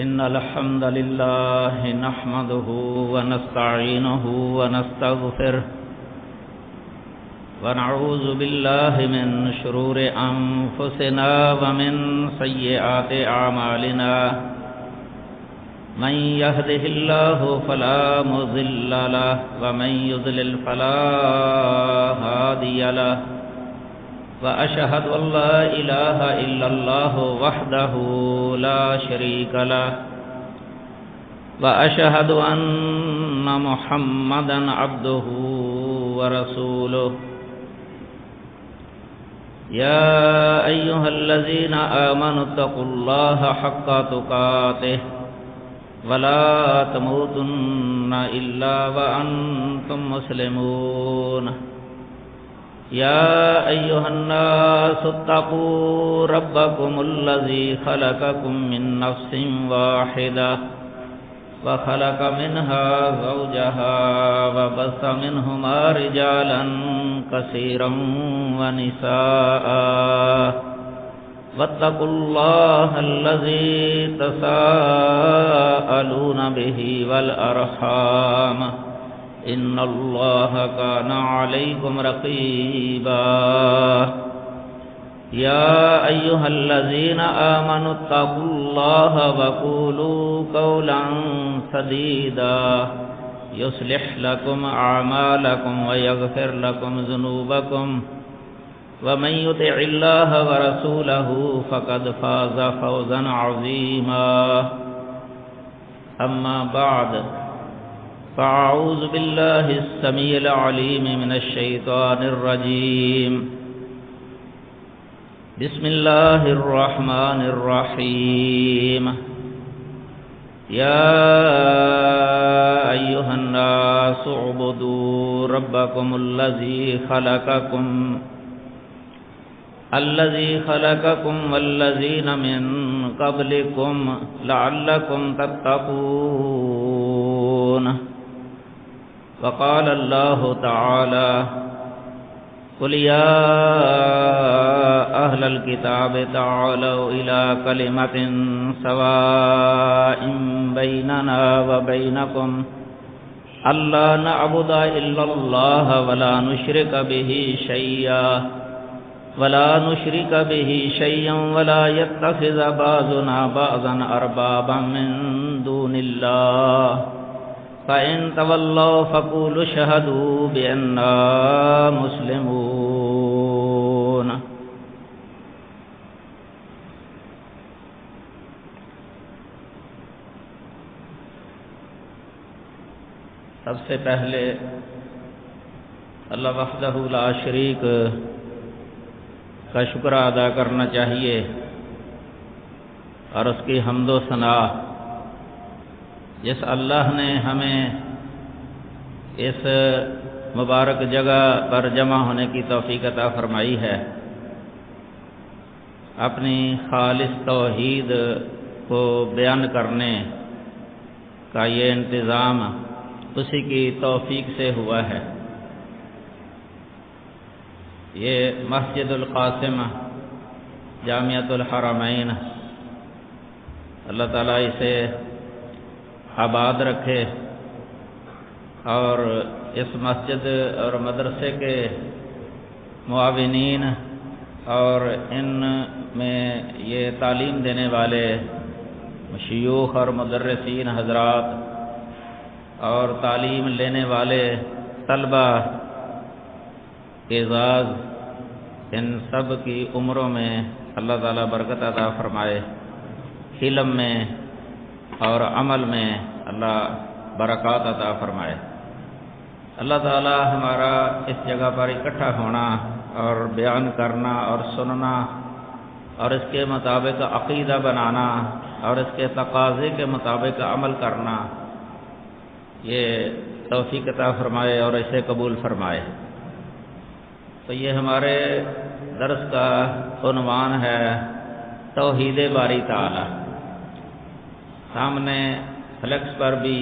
إن الحمد لله نحمده ونستعينه ونستغفره ونعوذ بالله من شرور أنفسنا ومن سيئات أعمالنا من يهده الله فلا مضل له ومن يضلل فلا هادي له وأشهد أن لا إله إلا الله وحده لا شريك له وأشهد أن محمدا عبده ورسوله يا أيها الذين آمنوا اتقوا الله حق تقاته ولا تموتن إلا وأنتم مسلمون يا أيها الناس اتقوا ربكم الذي خلقكم من نفس واحدة وخلق منها زوجها وبث منهما رجالا كثيرا ونساء واتقوا الله الذي تساءلون به والأرحام إن الله كان عليكم رقيبا يا أيها الذين آمنوا اتقوا الله وقولوا قولا سديدا يصلح لكم أعمالكم ويغفر لكم ذنوبكم ومن يطع الله ورسوله فقد فاز فوزا عظيما أما بعد فأعوذ بالله السميع العليم من الشيطان الرجيم بسم الله الرحمن الرحيم يا أيها الناس اعبدوا ربكم الذي خلقكم والذين من قبلكم لعلكم تتقون وقال الله تعالى قل يا أهل الكتاب تعالوا إلى كلمة سواء بيننا وبينكم ألا نعبد إلا الله ولا نشرك به شيئا ولا يتخذ بعضنا بعضا أربابا من دون الله فإن تولوا فقولوا اشهدوا بأننا مسلمون سب سے پہلے اللہ وحدہ لا شریک کا شکر ادا کرنا چاہیے اور اس کی حمد و ثنا جس اللہ نے ہمیں اس مبارک جگہ پر جمع ہونے کی توفیق عطا فرمائی ہے اپنی خالص توحید کو بیان کرنے کا یہ انتظام اسی کی توفیق سے ہوا ہے۔ یہ مسجد القاسم جامعۃ الحرمین اللہ تعالیٰ اسے آباد رکھے اور اس مسجد اور مدرسے کے معاونین اور ان میں یہ تعلیم دینے والے شیوخ اور مدرسین حضرات اور تعلیم لینے والے طلبہ اعزاز ان سب کی عمروں میں اللہ تعالیٰ برکت عطا فرمائے، علم میں اور عمل میں اللہ برکات عطا فرمائے۔ اللہ تعالیٰ ہمارا اس جگہ پر اکٹھا ہونا اور بیان کرنا اور سننا اور اس کے مطابق عقیدہ بنانا اور اس کے تقاضے کے مطابق عمل کرنا یہ توفیق عطا فرمائے اور اسے قبول فرمائے۔ تو یہ ہمارے درس کا عنوان ہے توحید باری تعالی۔ سامنے فلیکس پر بھی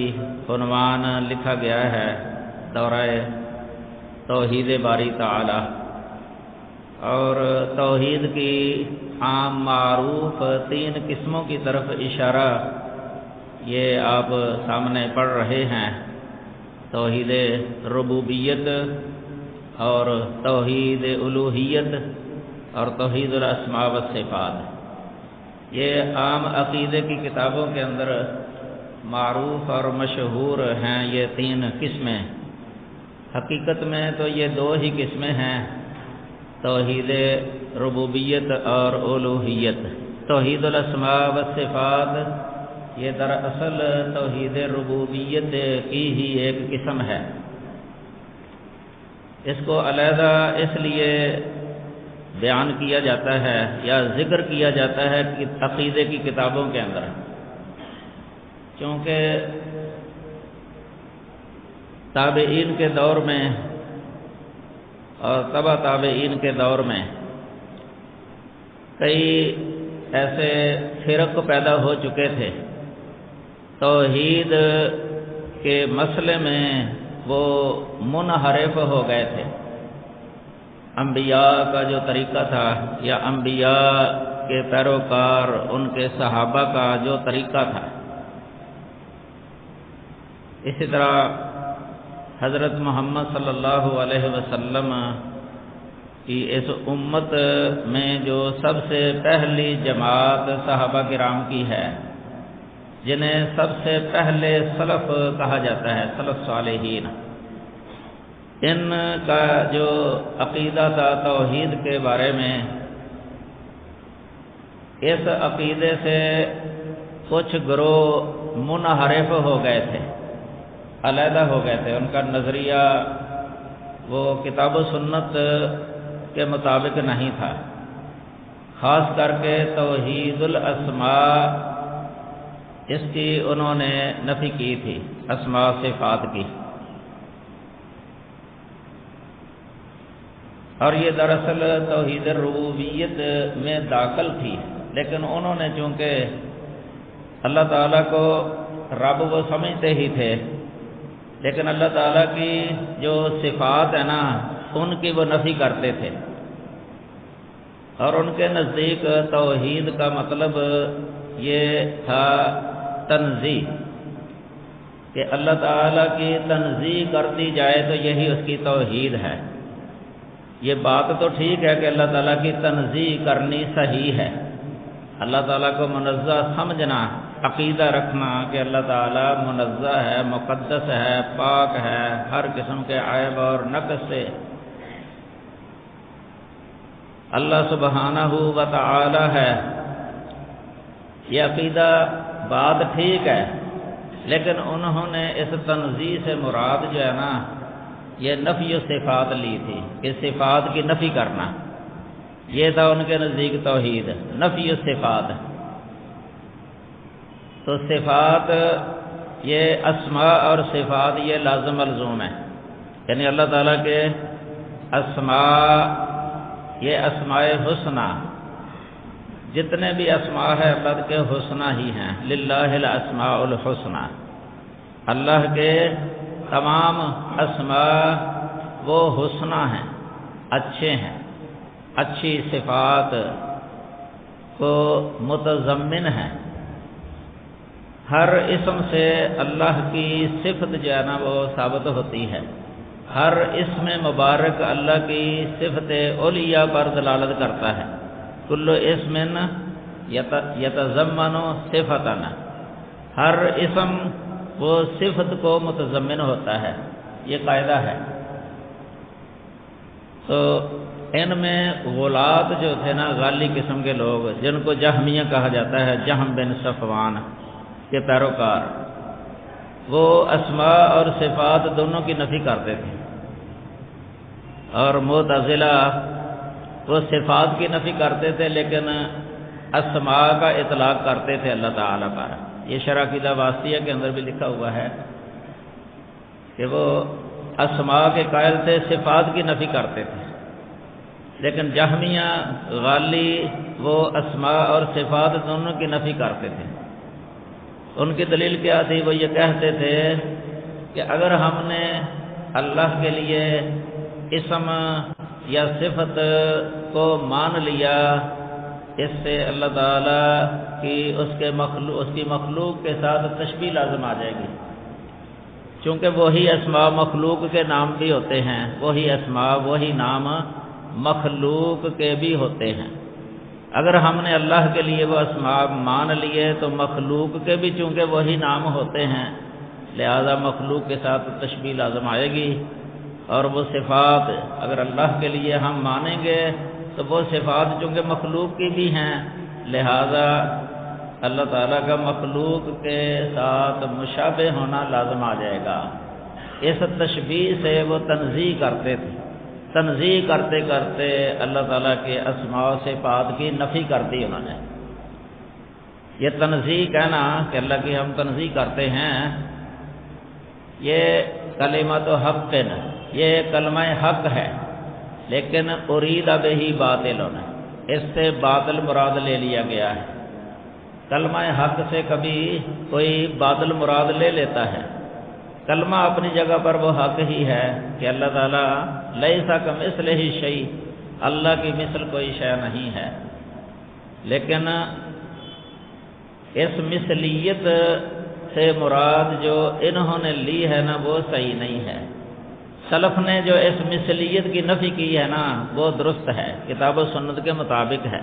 عنوان لکھا گیا ہے دورہ توحید باری تعالی، اور توحید کی عام معروف 3 قسموں کی طرف اشارہ یہ آپ سامنے پڑھ رہے ہیں توحید ربوبیت اور توحید الوہیت اور توحید الاسماء والصفات۔ یہ عام عقیدے کی کتابوں کے اندر معروف اور مشہور ہیں یہ تین قسمیں۔ حقیقت میں تو یہ دو ہی قسمیں ہیں، توحید ربوبیت اور الوہیت۔ توحید الاسماء والصفات یہ دراصل توحید ربوبیت کی ہی ایک قسم ہے۔ اس کو علیحدہ اس لیے بیان کیا جاتا ہے یا ذکر کیا جاتا ہے کہ عقیدے کی کتابوں کے اندر، کیونکہ تابعین کے دور میں اور تبع تابعین کے دور میں کئی ایسے فرق پیدا ہو چکے تھے، توحید کے مسئلے میں وہ منحرف ہو گئے تھے۔ انبیاء کا جو طریقہ تھا یا انبیاء کے پیروکار ان کے صحابہ کا جو طریقہ تھا، اسی طرح حضرت محمد صلی اللہ علیہ وسلم کی اس امت میں جو سب سے پہلی جماعت صحابہ کرام کی ہے، جنہیں سب سے پہلے سلف کہا جاتا ہے، سلف صالحین، ان کا جو عقیدہ تھا توحید کے بارے میں، اس عقیدے سے کچھ گروہ منحرف ہو گئے تھے، علیحدہ ہو گئے تھے۔ ان کا نظریہ وہ کتاب و سنت کے مطابق نہیں تھا، خاص کر کے توحید الاسماء اس کی انہوں نے نفی کی تھی، اسماء صفات کی۔ اور یہ دراصل توحید ربوبیت میں داخل تھی، لیکن انہوں نے چونکہ اللہ تعالیٰ کو رب وہ سمجھتے ہی تھے، لیکن اللہ تعالیٰ کی جو صفات ہیں نا ان کی وہ نفی کرتے تھے، اور ان کے نزدیک توحید کا مطلب یہ تھا تنزیہ، کہ اللہ تعالیٰ کی تنزیہ کرتی جائے تو یہی اس کی توحید ہے۔ یہ بات تو ٹھیک ہے کہ اللہ تعالیٰ کی تنزیہ کرنی صحیح ہے، اللہ تعالیٰ کو منزہ سمجھنا، عقیدہ رکھنا کہ اللہ تعالیٰ منزہ ہے، مقدس ہے، پاک ہے، ہر قسم کے عیب اور نقص سے اللہ سبحانہ و تعالی ہے۔ یہ عقیدہ بات ٹھیک ہے، لیکن انہوں نے اس تنزیہ سے مراد جو ہے نا یہ نفی صفات لی تھی، کہ صفات کی نفی کرنا، یہ تھا ان کے نزدیک توحید، نفی صفات۔ تو صفات یہ اسماء اور صفات یہ لازم ملزوم ہے، یعنی اللہ تعالیٰ کے اسماء، یہ اسماء حسنہ، جتنے بھی اسماء ہے اللہ کے حسنہ ہی ہیں، للہ الاسماء الحسنہ، اللہ کے تمام اسماء وہ حسنہ ہیں، اچھے ہیں، اچھی صفات کو متضمن ہے۔ ہر اسم سے اللہ کی صفت جو ہے نا وہ ثابت ہوتی ہے، ہر اسم مبارک اللہ کی صفت علیہ پر دلالت کرتا ہے۔ کل اسم یتضمن صفتن، ہر اسم وہ صفت کو متضمن ہوتا ہے، یہ قاعدہ ہے۔ تو ان میں غلاط جو تھے نا، غالی قسم کے لوگ جن کو جہمیہ کہا جاتا ہے، جہم بن صفوان کے پیروکار، وہ اسماء اور صفات دونوں کی نفی کرتے تھے، اور معتزلہ وہ صفات کی نفی کرتے تھے لیکن اسماء کا اطلاق کرتے تھے اللہ تعالیٰ پر۔ یہ شرح عقیدہ واسطیہ کے اندر بھی لکھا ہوا ہے کہ وہ اسماء کے قائل تھے، صفات کی نفی کرتے تھے، لیکن جہمیہ غالی وہ اسماء اور صفات دونوں کی نفی کرتے تھے۔ ان کی دلیل کیا تھی؟ وہ یہ کہتے تھے کہ اگر ہم نے اللہ کے لیے اسم یا صفت کو مان لیا اس سے اللہ تعالیٰ کی اس کی مخلوق کے ساتھ تشبیہ لازم آ جائے گی، چونکہ وہی اسماء مخلوق کے نام بھی ہوتے ہیں، وہی اسماء وہی نام مخلوق کے بھی ہوتے ہیں۔ اگر ہم نے اللہ کے لیے وہ اسماء مان لیے تو مخلوق کے بھی چونکہ وہی نام ہوتے ہیں، لہذا مخلوق کے ساتھ تشبیہ لازم آئے گی۔ اور وہ صفات اگر اللہ کے لیے ہم مانیں گے تو وہ صفات چونکہ مخلوق کی بھی ہیں، لہذا اللہ تعالیٰ کا مخلوق کے ساتھ مشابہ ہونا لازم آ جائے گا۔ اس تشبیہ سے وہ تنزیہ کرتے تھے، تنزیہ کرتے کرتے اللہ تعالیٰ کے اسماء و صفات کی نفی کر دی انہوں نے۔ یہ تنزیہ کہنا کہ اللہ کی ہم تنزیہ کرتے ہیں، یہ کلمۃ حق یہ کلمہ حق ہے، لیکن ارید بہ باطل اس سے باطل مراد لے لیا گیا ہے۔ کلمہ حق سے کبھی کوئی باطل مراد لے لیتا ہے، کلمہ اپنی جگہ پر وہ حق ہی ہے کہ اللہ تعالیٰ لیس کمثلہ شیء، اللہ کی مثل کوئی شے نہیں ہے، لیکن اس مثلیت سے مراد جو انہوں نے لی ہے نا وہ صحیح نہیں ہے۔ سلف نے جو اس مثلیت کی نفی کی ہے نا وہ درست ہے، کتاب و سنت کے مطابق ہے۔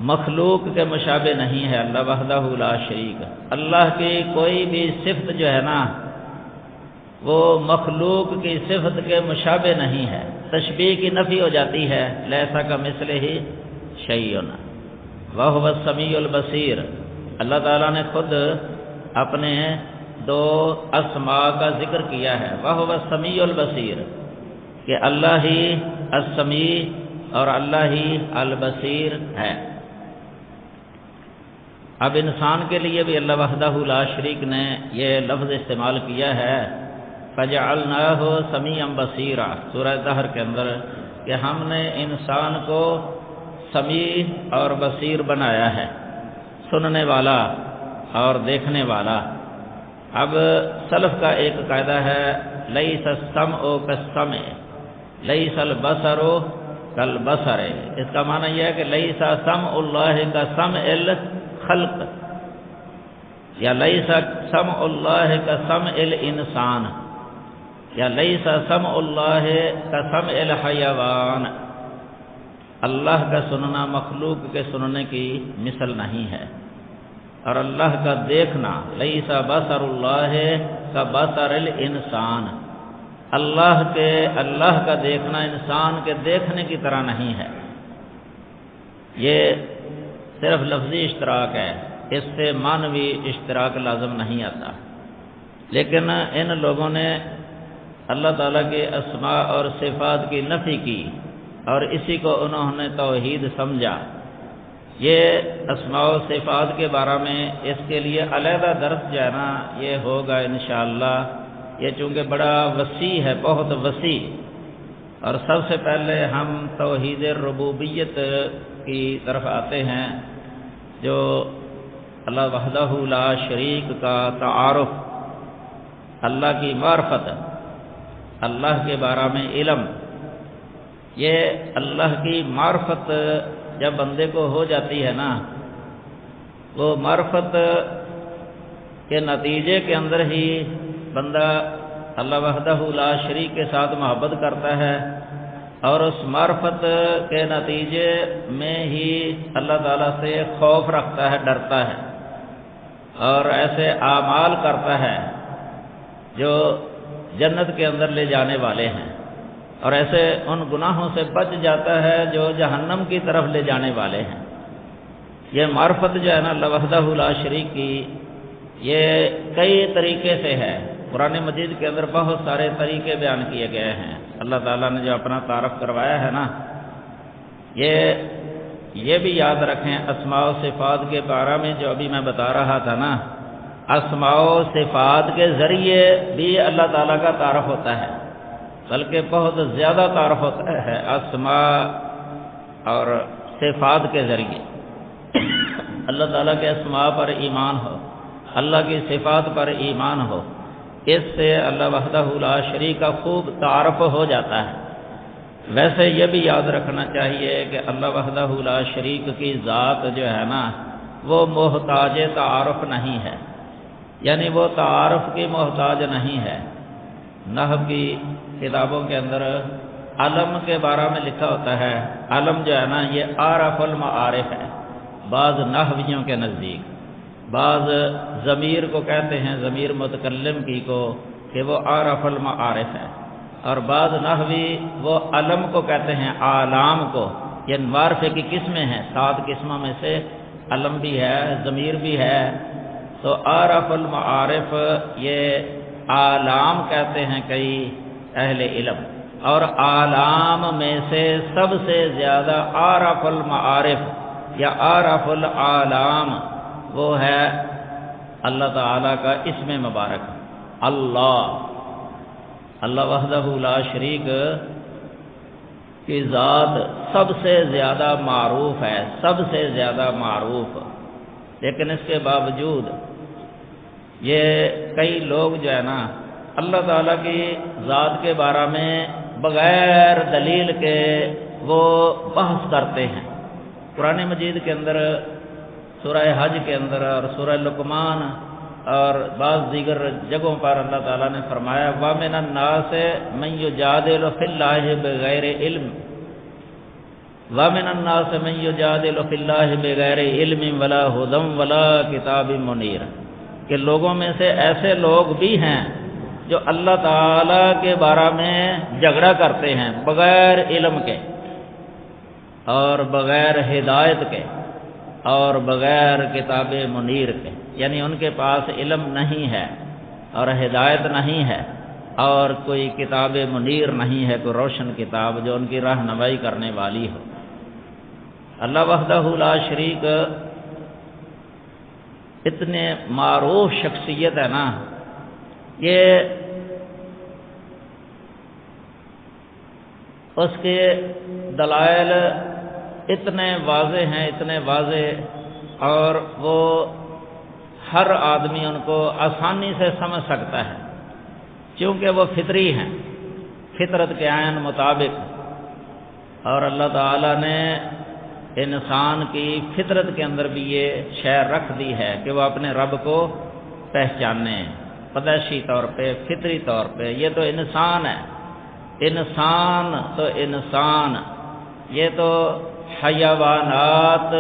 مخلوق کے مشابہ نہیں ہے اللہ وحدہ لا شریک، اللہ کی کوئی بھی صفت جو ہے نا وہ مخلوق کی صفت کے مشابہ نہیں ہے، تشبیہ کی نفی ہو جاتی ہے، لیسا کمثلہ شیء وہو السمیع البصیر۔ اللہ تعالیٰ نے خود اپنے دو اسماء کا ذکر کیا ہے، وہو السمیع البصیر، کہ اللہ ہی السمیع اور اللہ ہی البصیر ہے۔ اب انسان کے لیے بھی اللہ وحدہ لا شریک نے یہ لفظ استعمال کیا ہے، فَجَعَلْنَاهُ سَمِيعًا بَصِيرًا، سورہ دہر کے اندر، کہ ہم نے انسان کو سمیع اور بصیر بنایا ہے، سننے والا اور دیکھنے والا۔ اب سلف کا ایک قاعدہ ہے، لیس السمع کالسمع لیس البصر کالبصر، اس کا معنی یہ ہے کہ لیس سمع اللہ کسمع الخلق، یا لیس سمع اللہ کسمع الانسان، یا لیس سمع اللہ کسمع الحیوان۔ اللہ کا سننا مخلوق کے سننے کی مثل نہیں ہے، اور اللہ کا دیکھنا لیس بصر اللہ کا بصر الانسان، اللہ کا دیکھنا انسان کے دیکھنے کی طرح نہیں ہے۔ یہ صرف لفظی اشتراک ہے، اس سے معنوی اشتراک لازم نہیں آتا، لیکن ان لوگوں نے اللہ تعالیٰ کے اسماء اور صفات کی نفی کی اور اسی کو انہوں نے توحید سمجھا۔ یہ اسماء و صفات کے بارے میں اس کے لیے علیحدہ درس جو ہے نا یہ ہوگا انشاءاللہ، یہ چونکہ بڑا وسیع ہے، بہت وسیع، اور سب سے پہلے ہم توحید ربوبیت کی طرف آتے ہیں، جو اللہ وحدہ لا شریک کا تعارف، اللہ کی معرفت، اللہ کے بارے میں علم۔ یہ اللہ کی معرفت جب بندے کو ہو جاتی ہے نا، وہ معرفت کے نتیجے کے اندر ہی بندہ اللہ وحدہ لا شریک کے ساتھ محبت کرتا ہے، اور اس معرفت کے نتیجے میں ہی اللہ تعالیٰ سے خوف رکھتا ہے، ڈرتا ہے، اور ایسے اعمال کرتا ہے جو جنت کے اندر لے جانے والے ہیں، اور ایسے ان گناہوں سے بچ جاتا ہے جو جہنم کی طرف لے جانے والے ہیں۔ یہ معرفت جو ہے نا اللہ وحدہ لا شریک کی، یہ کئی طریقے سے ہے، قرآن مجید کے اندر بہت سارے طریقے بیان کیے گئے ہیں۔ اللہ تعالیٰ نے جو اپنا تعارف کروایا ہے نا، یہ بھی یاد رکھیں اسماء و صفات کے بارے میں جو ابھی میں بتا رہا تھا نا، اسماء و صفات کے ذریعے بھی اللہ تعالیٰ کا تعارف ہوتا ہے، بلکہ بہت زیادہ تعارف ہوتا ہے اسماء اور صفات کے ذریعے۔ اللہ تعالیٰ کے اسماء پر ایمان ہو، اللہ کی صفات پر ایمان ہو، اس سے اللہ وحدہ لا شریک کا خوب تعارف ہو جاتا ہے۔ ویسے یہ بھی یاد رکھنا چاہیے کہ اللہ وحدہ لا شریک کی ذات جو ہے نا وہ محتاج تعارف نہیں ہے، یعنی وہ تعارف کی محتاج نہیں ہے۔ نحو کی کتابوں کے اندر علم کے بارے میں لکھا ہوتا ہے، علم جو ہے نا یہ عارف المعارف ہے بعض نحویوں کے نزدیک، بعض ضمیر کو کہتے ہیں، ضمیر متکلم کی کو، کہ وہ عارف المعارف ہے، اور بعض نحوی وہ علم کو کہتے ہیں اعلام کو، یہ معرفے کی قسمیں ہیں، 7 قسموں میں سے علم بھی ہے، ضمیر بھی ہے، تو عارف المعارف یہ اعلام کہتے ہیں کئی اہل علم، اور اعلام میں سے سب سے زیادہ عارف المعارف یا عارف الاعلام وہ ہے اللہ تعالیٰ کا اسم مبارک اللہ۔ اللہ وحدہ لا شریک کی ذات سب سے زیادہ معروف ہے، سب سے زیادہ معروف، لیکن اس کے باوجود یہ کئی لوگ جو ہے نا اللہ تعالیٰ کی ذات کے بارے میں بغیر دلیل کے وہ بحث کرتے ہیں۔ قرآن مجید کے اندر سورہ حج کے اندر اور سورہ لقمان اور بعض دیگر جگہوں پر اللہ تعالیٰ نے فرمایا وَمِنَ النَّاسِ مَن يُجَادِلُ فِي اللَّهِ بِغَيْرِ عِلْمٍ وَمِنَ النَّاسِ مَن يُجَادِلُ فِي اللَّهِ بِغَيْرِ عِلْمٍ وَلَا هُدًى وَلَا كِتَابٍ مُنِيرٍ، کہ لوگوں میں سے ایسے لوگ بھی ہیں جو اللہ تعالیٰ کے بارے میں جھگڑا کرتے ہیں بغیر علم کے اور بغیر ہدایت کے اور بغیر کتاب منیر کے، یعنی ان کے پاس علم نہیں ہے اور ہدایت نہیں ہے اور کوئی کتاب منیر نہیں ہے، کوئی روشن کتاب جو ان کی رہنمائی کرنے والی ہو۔ اللہ وحدہ لا شریک اتنے معروف شخصیت ہے نا، یہ اس کے دلائل اتنے واضح ہیں، اتنے واضح، اور وہ ہر آدمی ان کو آسانی سے سمجھ سکتا ہے، چونکہ وہ فطری ہیں، فطرت کے عین مطابق، اور اللہ تعالیٰ نے انسان کی فطرت کے اندر بھی یہ شے رکھ دی ہے کہ وہ اپنے رب کو پہچانے، پیدائشی طور پہ، فطری طور پہ۔ یہ تو انسان ہے، انسان تو انسان، یہ تو حیوانات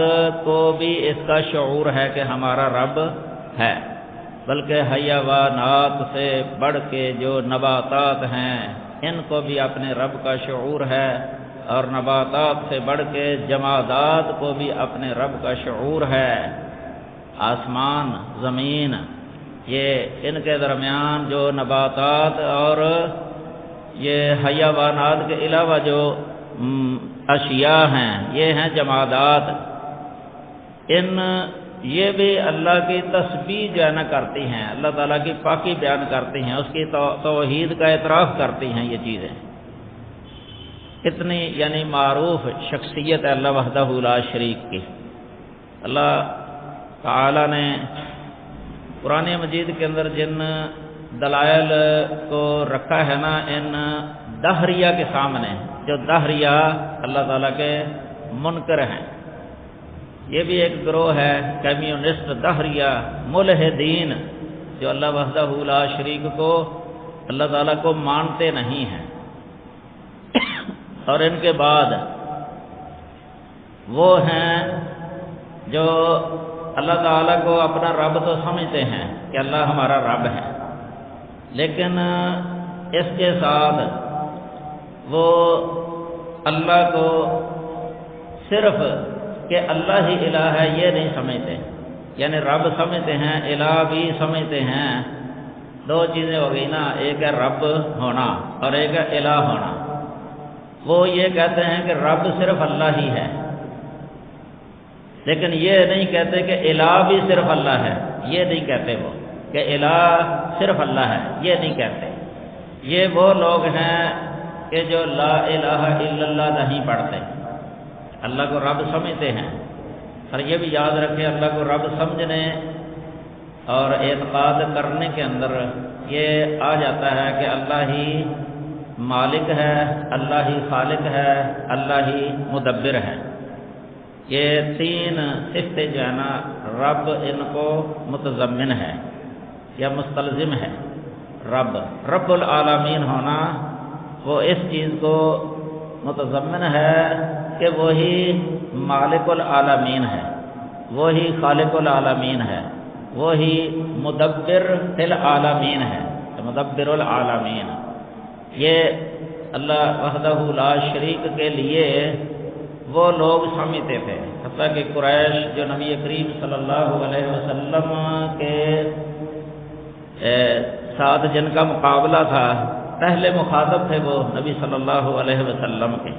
کو بھی اس کا شعور ہے کہ ہمارا رب ہے، بلکہ حیوانات سے بڑھ کے جو نباتات ہیں ان کو بھی اپنے رب کا شعور ہے، اور نباتات سے بڑھ کے جمادات کو بھی اپنے رب کا شعور ہے۔ آسمان، زمین، یہ ان کے درمیان جو نباتات اور یہ حیوانات کے علاوہ جو اشیاء ہیں یہ ہیں جمادات، یہ بھی اللہ کی تسبیح جو ہے نا کرتی ہیں، اللہ تعالیٰ کی پاکی بیان کرتی ہیں، اس کی توحید کا اعتراف کرتی ہیں۔ یہ چیزیں اتنی یعنی معروف شخصیت ہے اللہ وحدہ لا شریک کی۔ اللہ تعالیٰ نے قرآن مجید کے اندر جن دلائل کو رکھا ہے نا ان دہریہ کے سامنے، جو دہریہ اللہ تعالیٰ کے منکر ہیں، یہ بھی ایک گروہ ہے کمیونسٹ دہریہ ملحدین، جو اللہ وحدہ لا شریک کو، اللہ تعالیٰ کو مانتے نہیں ہیں، اور ان کے بعد وہ ہیں جو اللہ تعالیٰ کو اپنا رب تو سمجھتے ہیں کہ اللہ ہمارا رب ہے، لیکن اس کے ساتھ وہ اللہ کو صرف کہ اللہ ہی الہ ہے یہ نہیں سمجھتے، یعنی رب سمجھتے ہیں، الہ بھی سمجھتے ہیں۔ دو چیزیں ہو گئی نا، ایک ہے رب ہونا اور ایک ہے الہ ہونا۔ وہ یہ کہتے ہیں کہ رب صرف اللہ ہی ہے، لیکن یہ نہیں کہتے کہ الہ بھی صرف اللہ ہے، یہ نہیں کہتے وہ کہ الہ صرف اللہ ہے، یہ نہیں کہتے۔ یہ وہ لوگ ہیں کہ جو لا الہ الا اللہ نہیں پڑھتے، اللہ کو رب سمجھتے ہیں۔ اور یہ بھی یاد رکھیں، اللہ کو رب سمجھنے اور اعتقاد کرنے کے اندر یہ آ جاتا ہے کہ اللہ ہی مالک ہے، اللہ ہی خالق ہے، اللہ ہی مدبر ہے۔ یہ تین صفتیں جو ہے نا رب ان کو متضمن ہے یا مستلزم ہے۔ رب العالمین ہونا وہ اس چیز کو متضمن ہے کہ وہی مالک العالمین ہے، وہی خالق العالمین ہے، وہی مدبر العالمین ہے، مدبر العالمین۔ یہ اللہ وحدہ لا شریک کے لیے وہ لوگ سمجھتے تھے، حتیٰ کہ قریش جو نبی کریم صلی اللہ علیہ وسلم کے ساتھ جن کا مقابلہ تھا، پہلے مخاطب تھے وہ نبی صلی اللہ علیہ وسلم کے،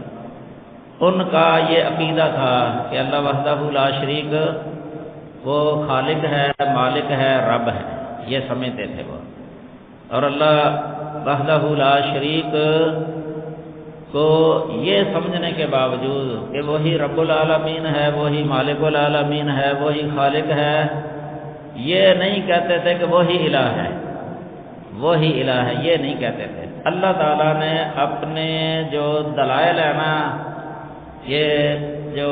ان کا یہ عقیدہ تھا کہ اللہ وحدہ لا شریک وہ خالق ہے، مالک ہے، رب ہے، یہ سمجھتے تھے وہ۔ اور اللہ وحدہ لا شریک کو یہ سمجھنے کے باوجود کہ وہی رب العالمین ہے، وہی مالک العالمین ہے، وہی خالق ہے، یہ نہیں کہتے تھے کہ وہی الہ ہے، وہی الہ ہے، یہ نہیں کہتے تھے۔ اللہ تعالیٰ نے اپنے جو دلائل ہے نا، یہ جو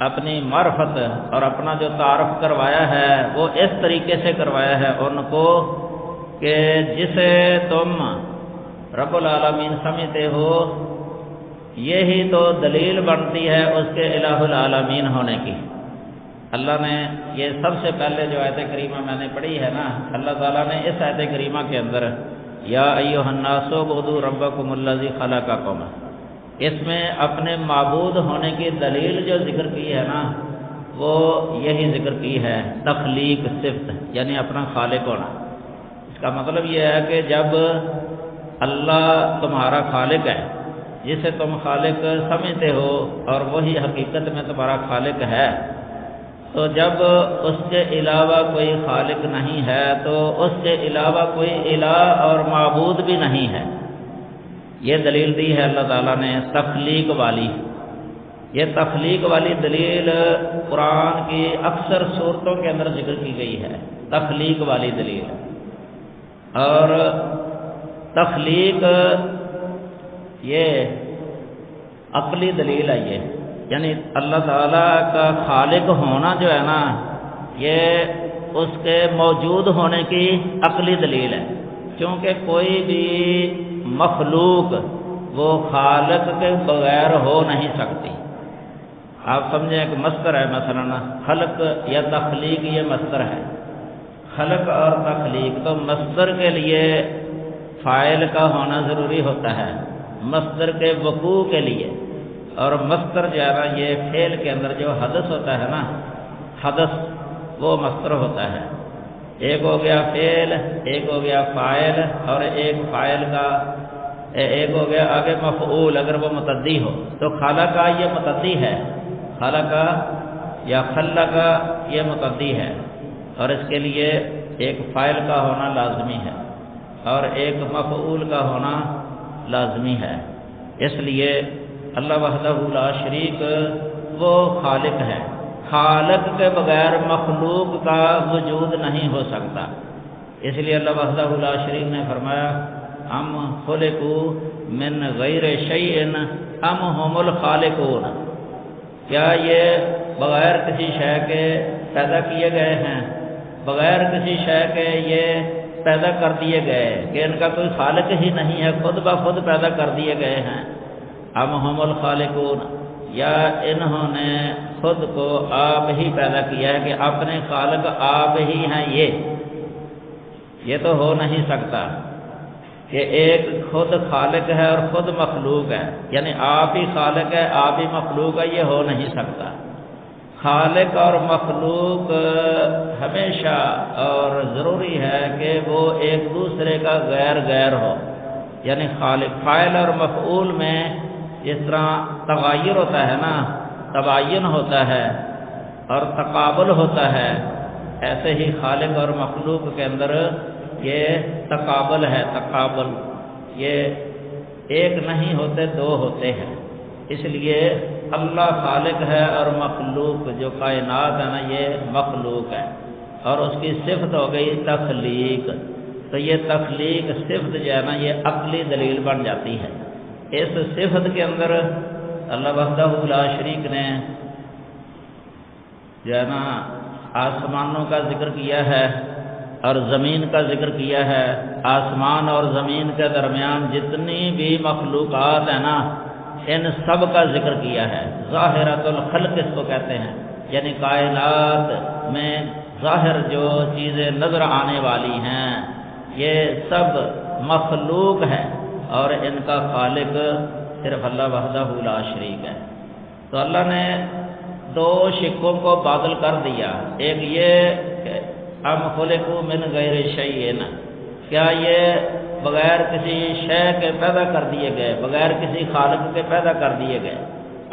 اپنی معرفت اور اپنا جو تعارف کروایا ہے وہ اس طریقے سے کروایا ہے ان کو کہ جسے تم رب العالمین سمجھتے ہو، یہی تو دلیل بنتی ہے اس کے الہ العالمین ہونے کی۔ اللہ نے یہ سب سے پہلے جو آیت کریمہ میں نے پڑھی ہے نا، اللہ تعالیٰ نے اس آیت کریمہ کے اندر یا ایھا الناس اعبدوا ربکم الذی خلقکم، اس میں اپنے معبود ہونے کی دلیل جو ذکر کی ہے نا وہ یہی ذکر کی ہے، تخلیق صفت، یعنی اپنا خالق ہونا۔ اس کا مطلب یہ ہے کہ جب اللہ تمہارا خالق ہے، جسے تم خالق سمجھتے ہو اور وہی حقیقت میں تمہارا خالق ہے، تو جب اس کے علاوہ کوئی خالق نہیں ہے تو اس کے علاوہ کوئی الہ اور معبود بھی نہیں ہے۔ یہ دلیل دی ہے اللہ تعالیٰ نے تخلیق والی۔ یہ تخلیق والی دلیل قرآن کی اکثر صورتوں کے اندر ذکر کی گئی ہے، تخلیق والی دلیل۔ اور تخلیق یہ عقلی دلیل ہے، یہ یعنی اللہ تعالیٰ کا خالق ہونا جو ہے نا یہ اس کے موجود ہونے کی عقلی دلیل ہے، کیونکہ کوئی بھی مخلوق وہ خالق کے بغیر ہو نہیں سکتی۔ آپ سمجھیں کہ مصدر ہے، مثلا خلق یا تخلیق، یہ مصدر ہے، خلق اور تخلیق، تو مصدر کے لیے فاعل کا ہونا ضروری ہوتا ہے مصدر کے وقوع کے لیے، اور مصدر جو ہے نا یہ فعل کے اندر جو حدث ہوتا ہے نا، حدث وہ مصدر ہوتا ہے۔ ایک ہو گیا فعل، ایک ہو گیا فاعل، اور ایک فاعل کا ایک ہو گیا آگے مفعول اگر وہ متعدی ہو، تو خلقہ یہ متعدی ہے، خلقہ یا خلقہ یہ متعدی ہے، اور اس کے لیے ایک فاعل کا ہونا لازمی ہے اور ایک مفعول کا ہونا لازمی ہے۔ اس لیے اللہ وحدہ لا شریک وہ خالق ہے، خالق کے بغیر مخلوق کا وجود نہیں ہو سکتا۔ اس لیے اللہ وحدہ لا شریک نے فرمایا ام خلقوا من غیر شیء ام هم الخالقون، کیا یہ بغیر کسی شے کے پیدا کیے گئے ہیں، بغیر کسی شے کے یہ پیدا کر دیے گئے کہ ان کا کوئی خالق ہی نہیں ہے، خود بخود پیدا کر دیے گئے ہیں۔ ام هم الخالقون، یا انہوں نے خود کو آپ ہی پیدا کیا ہے کہ اپنے خالق آپ ہی ہیں، یہ تو ہو نہیں سکتا کہ ایک خود خالق ہے اور خود مخلوق ہے، یعنی آپ ہی خالق ہے آپ ہی مخلوق ہے، یہ ہو نہیں سکتا۔ خالق اور مخلوق ہمیشہ اور ضروری ہے کہ وہ ایک دوسرے کا غیر ہو، یعنی خالق فاعل اور مفعول میں جس طرح تغیر ہوتا ہے نا، تباین ہوتا ہے اور تقابل ہوتا ہے، ایسے ہی خالق اور مخلوق کے اندر یہ تقابل ہے، تقابل، یہ ایک نہیں ہوتے دو ہوتے ہیں۔ اس لیے اللہ خالق ہے اور مخلوق جو کائنات ہے نا یہ مخلوق ہے، اور اس کی صفت ہو گئی تخلیق۔ تو یہ تخلیق صفت جو ہے نا یہ عقلی دلیل بن جاتی ہے۔ اس صفت کے اندر اللہ وحدہ لا شریک نے جو ہے نا آسمانوں کا ذکر کیا ہے اور زمین کا ذکر کیا ہے۔ آسمان اور زمین کے درمیان جتنی بھی مخلوقات ہیں نا ان سب کا ذکر کیا ہے۔ ظاہرۃ الخلق اس کو کہتے ہیں، یعنی کائنات میں ظاہر جو چیزیں نظر آنے والی ہیں یہ سب مخلوق ہے اور ان کا خالق صرف اللہ وحدہ لا شریک ہے۔ تو اللہ نے دو شقوں کو بادل کر دیا، ایک یہ کہ ام خلقوا من غیر شیء، کیا یہ بغیر کسی شے کے پیدا کر دیے گئے، بغیر کسی خالق کے پیدا کر دیے گئے،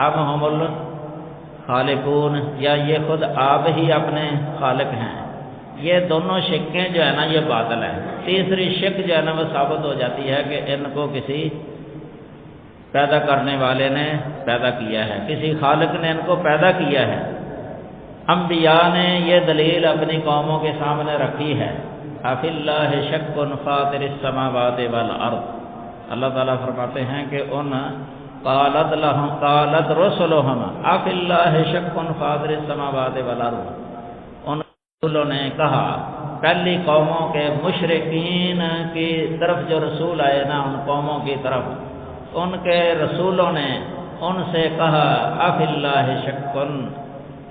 ام ہم الخالقون، یا یہ خود آپ ہی اپنے خالق ہیں۔ یہ دونوں شقیں جو ہے نا یہ باطل ہے۔ تیسری شق جو ہے نا وہ ثابت ہو جاتی ہے کہ ان کو کسی پیدا کرنے والے نے پیدا کیا ہے، کسی خالق نے ان کو پیدا کیا ہے۔ انبیاء نے یہ دلیل اپنی قوموں کے سامنے رکھی ہے، افی اللہ شک فاطر السماوات والارض۔ اللہ تعالیٰ فرماتے ہیں کہ ان قالت رسلہم افی اللہ شک فاطر السماوات والارض، ان رسولوں نے کہا، پہلی قوموں کے مشرکین کی طرف جو رسول آئے نا ان قوموں کی طرف، ان کے رسولوں نے ان سے کہا افی اللہ شک،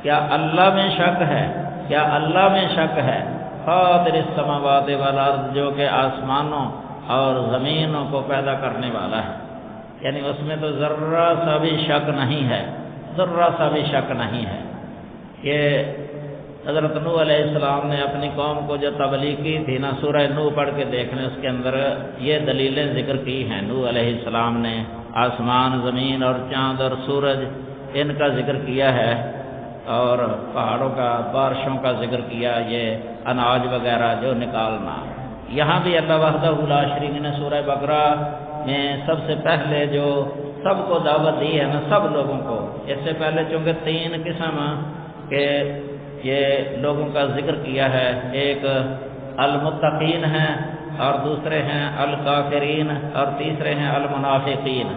کیا اللہ میں شک ہے، کیا اللہ میں شک ہے، فاطر السماوات والارض، جو کہ آسمانوں اور زمینوں کو پیدا کرنے والا ہے، یعنی اس میں تو ذرہ سا بھی شک نہیں ہے، ذرہ سا بھی شک نہیں ہے۔ یہ حضرت نوح علیہ السلام نے اپنی قوم کو جو تبلیغ کی تھی نا، سورہ نوح پڑھ کے دیکھ لیں، اس کے اندر یہ دلیلیں ذکر کی ہیں۔ نوح علیہ السلام نے آسمان، زمین اور چاند اور سورج ان کا ذکر کیا ہے، اور پہاڑوں کا، بارشوں کا ذکر کیا، یہ اناج وغیرہ جو نکالنا۔ یہاں بھی اللہ وحدہ لا شریک نے سورہ بقرہ میں سب سے پہلے جو سب کو دعوت دی ہے نا، سب لوگوں کو، اس سے پہلے چونکہ تین قسم کے یہ لوگوں کا ذکر کیا ہے، ایک المتقین ہیں اور دوسرے ہیں الکافرین اور تیسرے ہیں المنافقین۔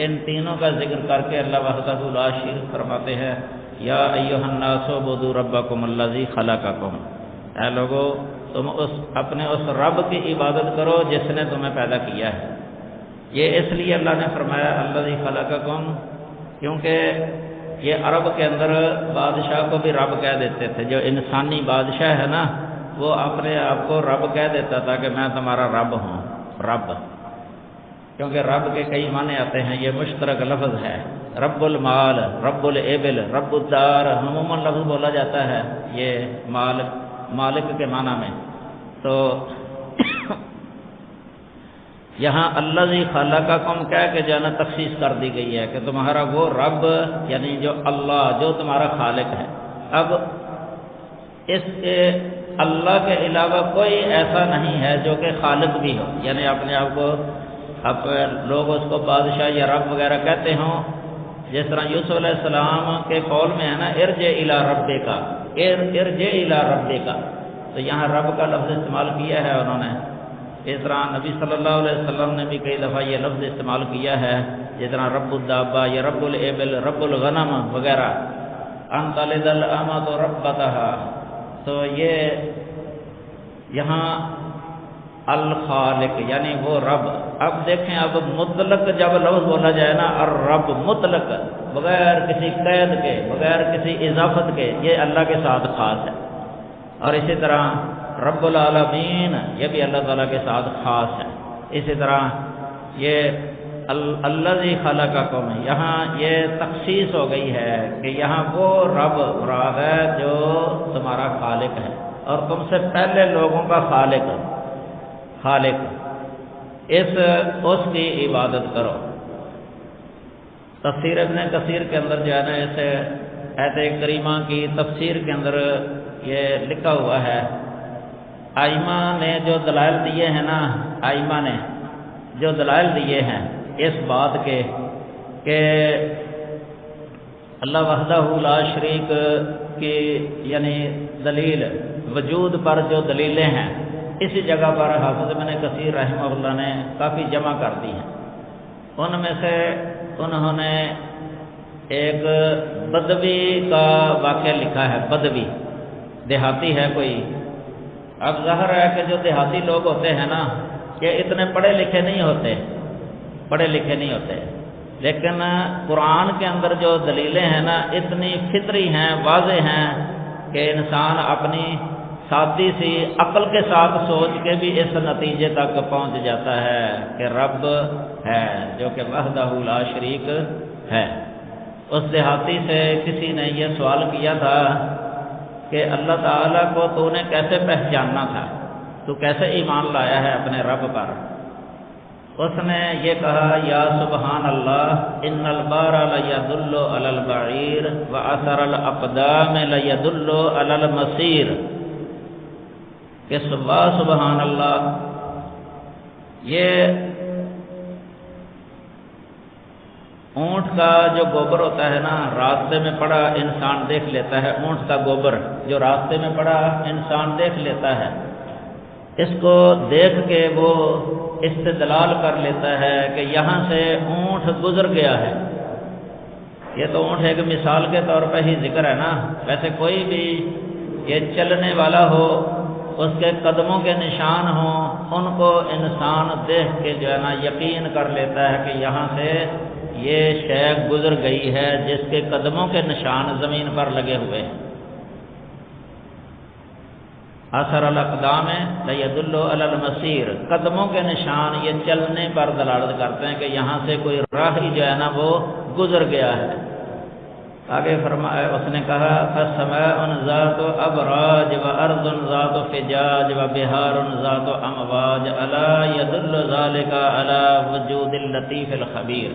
ان تینوں کا ذکر کر کے اللہ وحدہ لا شریک فرماتے ہیں یا ایھا الناس اعبدوا ربکم الذی خلقکم، اے لوگو تم اپنے اس رب کی عبادت کرو جس نے تمہیں پیدا کیا ہے۔ یہ اس لیے اللہ نے فرمایا الذی خلقکم، کیونکہ یہ عرب کے اندر بادشاہ کو بھی رب کہہ دیتے تھے، جو انسانی بادشاہ ہے نا وہ اپنے آپ کو رب کہہ دیتا تھا کہ میں تمہارا رب ہوں، رب، کیونکہ رب کے کئی معنی آتے ہیں، یہ مشترک لفظ ہے۔ رب المال، رب الابل، رب الدار، عموماً لفظ بولا جاتا ہے یہ مالک کے معنی میں۔ تو یہاں الذی خلقکم کہہ کے جو ہے نا تخصیص کر دی گئی ہے کہ تمہارا وہ رب، یعنی جو اللہ، جو تمہارا خالق ہے۔ اب اس کے اللہ کے علاوہ کوئی ایسا نہیں ہے جو کہ خالق بھی ہو، یعنی اپنے آپ کو لوگ اس کو بادشاہ یا رب وغیرہ کہتے ہوں، جس طرح یوسف علیہ السلام کے قول میں ہے نا ارجع الی ربک، ارجع الی ربک، تو یہاں رب کا لفظ استعمال کیا ہے انہوں نے۔ اس طرح نبی صلی اللہ علیہ وسلم نے بھی کئی دفعہ یہ لفظ استعمال کیا ہے، جس طرح رب الدابہ یا رب الابل، رب الغنم وغیرہ، ان تلد الامۃ ربتها۔ تو یہ یہاں الخالق یعنی وہ رب۔ اب دیکھیں، اب مطلق جب لفظ بولا جائے نا، الرب مطلق، بغیر کسی قید کے، بغیر کسی اضافت کے، یہ اللہ کے ساتھ خاص ہے۔ اور اسی طرح رب العالمین، یہ بھی اللہ تعالیٰ کے ساتھ خاص ہے۔ اسی طرح یہ الذی خلقکم، یہاں یہ تخصیص ہو گئی ہے کہ یہاں وہ رب مراد ہے جو تمہارا خالق ہے اور تم سے پہلے لوگوں کا خالق اس کی عبادت کرو۔ تفسیر ابن کثیر کے اندر جو ہے نا اس آیت کریمہ کی تفسیر کے اندر یہ لکھا ہوا ہے، ائمہ نے جو دلائل دیے ہیں نا، ائمہ نے جو دلائل دیے ہیں اس بات کے کہ اللہ وحدہ لا شریک کی یعنی دلیل وجود پر جو دلیلیں ہیں اسی جگہ پر حافظ ابن کثیر رحمہ اللہ نے کافی جمع کر دی ہیں۔ ان میں سے انہوں نے ایک بدوی کا واقعہ لکھا ہے، بدوی دیہاتی ہے کوئی۔ اب ظاہر ہے کہ جو دیہاتی لوگ ہوتے ہیں نا، یہ اتنے پڑھے لکھے نہیں ہوتے، لیکن قرآن کے اندر جو دلیلیں ہیں نا اتنی فطری ہیں، واضح ہیں کہ انسان اپنی سادی سی عقل کے ساتھ سوچ کے بھی اس نتیجے تک پہنچ جاتا ہے کہ رب ہے جو کہ وحدہ لا شریک ہے۔ اس دیہاتی سے کسی نے یہ سوال کیا تھا کہ اللہ تعالیٰ کو تو نے کیسے پہچاننا تھا، تو کیسے ایمان لایا ہے اپنے رب پر؟ اس نے یہ کہا، یا سبحان اللہ، ان البار لیدل علی البعیر واثر الاقدام لیدل علی المسیر، کہ سبحان اللہ، یہ اونٹ کا جو گوبر ہوتا ہے نا، راستے میں پڑا انسان دیکھ لیتا ہے، اونٹ کا گوبر جو راستے میں پڑا انسان دیکھ لیتا ہے، اس کو دیکھ کے وہ استدلال کر لیتا ہے کہ یہاں سے اونٹ گزر گیا ہے۔ یہ تو اونٹ ایک مثال کے طور پہ ہی ذکر ہے نا، ویسے کوئی بھی یہ چلنے والا ہو، اس کے قدموں کے نشان ہوں، ان کو انسان دیکھ کے جو ہے نا یقین کر لیتا ہے کہ یہاں سے یہ شے گزر گئی ہے جس کے قدموں کے نشان زمین پر لگے ہوئے ہیں۔ اثر الاقدام لیدل علی المسیر، قدموں کے نشان یہ چلنے پر دلالت کرتے ہیں کہ یہاں سے کوئی راہی جو ہے نا وہ گزر گیا ہے۔ آگے فرمایا، اس نے کہا، فَسَمَاءٌ ذَاتُ أَبْرَاجٍ وَأَرْضٌ ذَاتُ فِجَاجٍ وَبِحَارٌ ذَاتُ أَمْوَاجٍ أَلَا يَدُلُّ ذَلِكَ عَلَى وُجُودِ اللَّطِيفِ الْخَبِيرِ،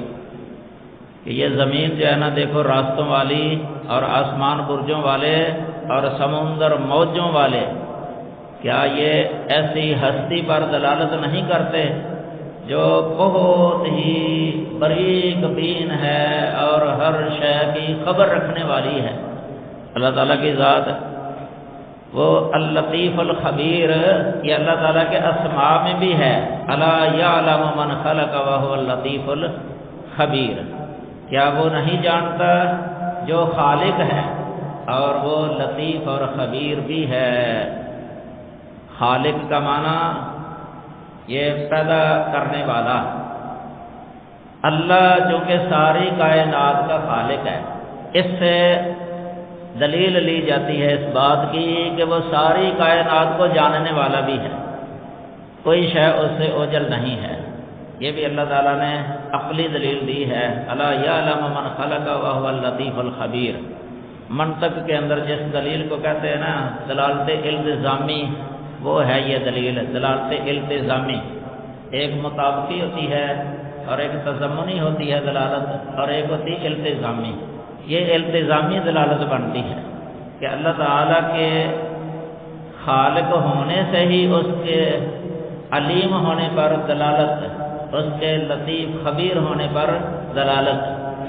کہ یہ زمین جو ہے نا دیکھو راستوں والی اور آسمان برجوں والے اور سمندر موجوں والے، کیا یہ ایسی ہستی پر دلالت نہیں کرتے جو بہت ہی باریک بین ہے اور ہر شے کی خبر رکھنے والی ہے؟ اللہ تعالیٰ کی ذات وہ اللطیف الخبیر، یہ اللہ تعالیٰ کے اسماء میں بھی ہے، الا یعلم من خلق وهو اللطیف الخبیر، کیا وہ نہیں جانتا جو خالق ہے اور وہ لطیف اور خبیر بھی ہے۔ خالق کا معنی یہ پیدا کرنے والا، اللہ جو کہ ساری کائنات کا خالق ہے، اس سے دلیل لی جاتی ہے اس بات کی کہ وہ ساری کائنات کو جاننے والا بھی ہے، کوئی شے اس سے اوجل نہیں ہے۔ یہ بھی اللہ تعالیٰ نے عقلی دلیل دی ہے، الا یعلم من خلق وهو اللطیف الخبیر۔ منطق کے اندر جس دلیل کو کہتے ہیں نا دلالت التزامی، وہ ہے یہ دلیل، دلالت التزامی۔ ایک مطابقی ہوتی ہے اور ایک تضمنی ہوتی ہے دلالت، اور ایک ہوتی التزامی۔ یہ التزامی دلالت بنتی ہے کہ اللہ تعالیٰ کے خالق ہونے سے ہی اس کے علیم ہونے پر دلالت، اس کے لطیف خبیر ہونے پر دلالت،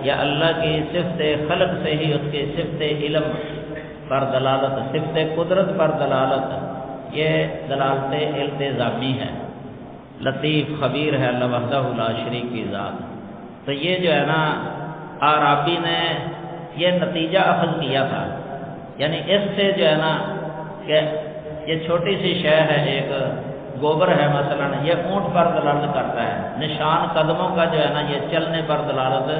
یا اللہ کی صفت خلق سے ہی اس کی صفت علم پر دلالت، صفت قدرت پر دلالت، یہ دلالت التزامی ہے۔ لطیف خبیر ہے اللہ وحدہ لا شریک کی ذات۔ تو یہ جو ہے نا عرابی نے یہ نتیجہ اخذ کیا تھا، یعنی اس سے جو ہے نا کہ یہ چھوٹی سی شے ہے، ایک گوبر ہے مثلا، یہ اونٹ پر دلالت کرتا ہے، نشان قدموں کا جو ہے نا یہ چلنے پر دلالت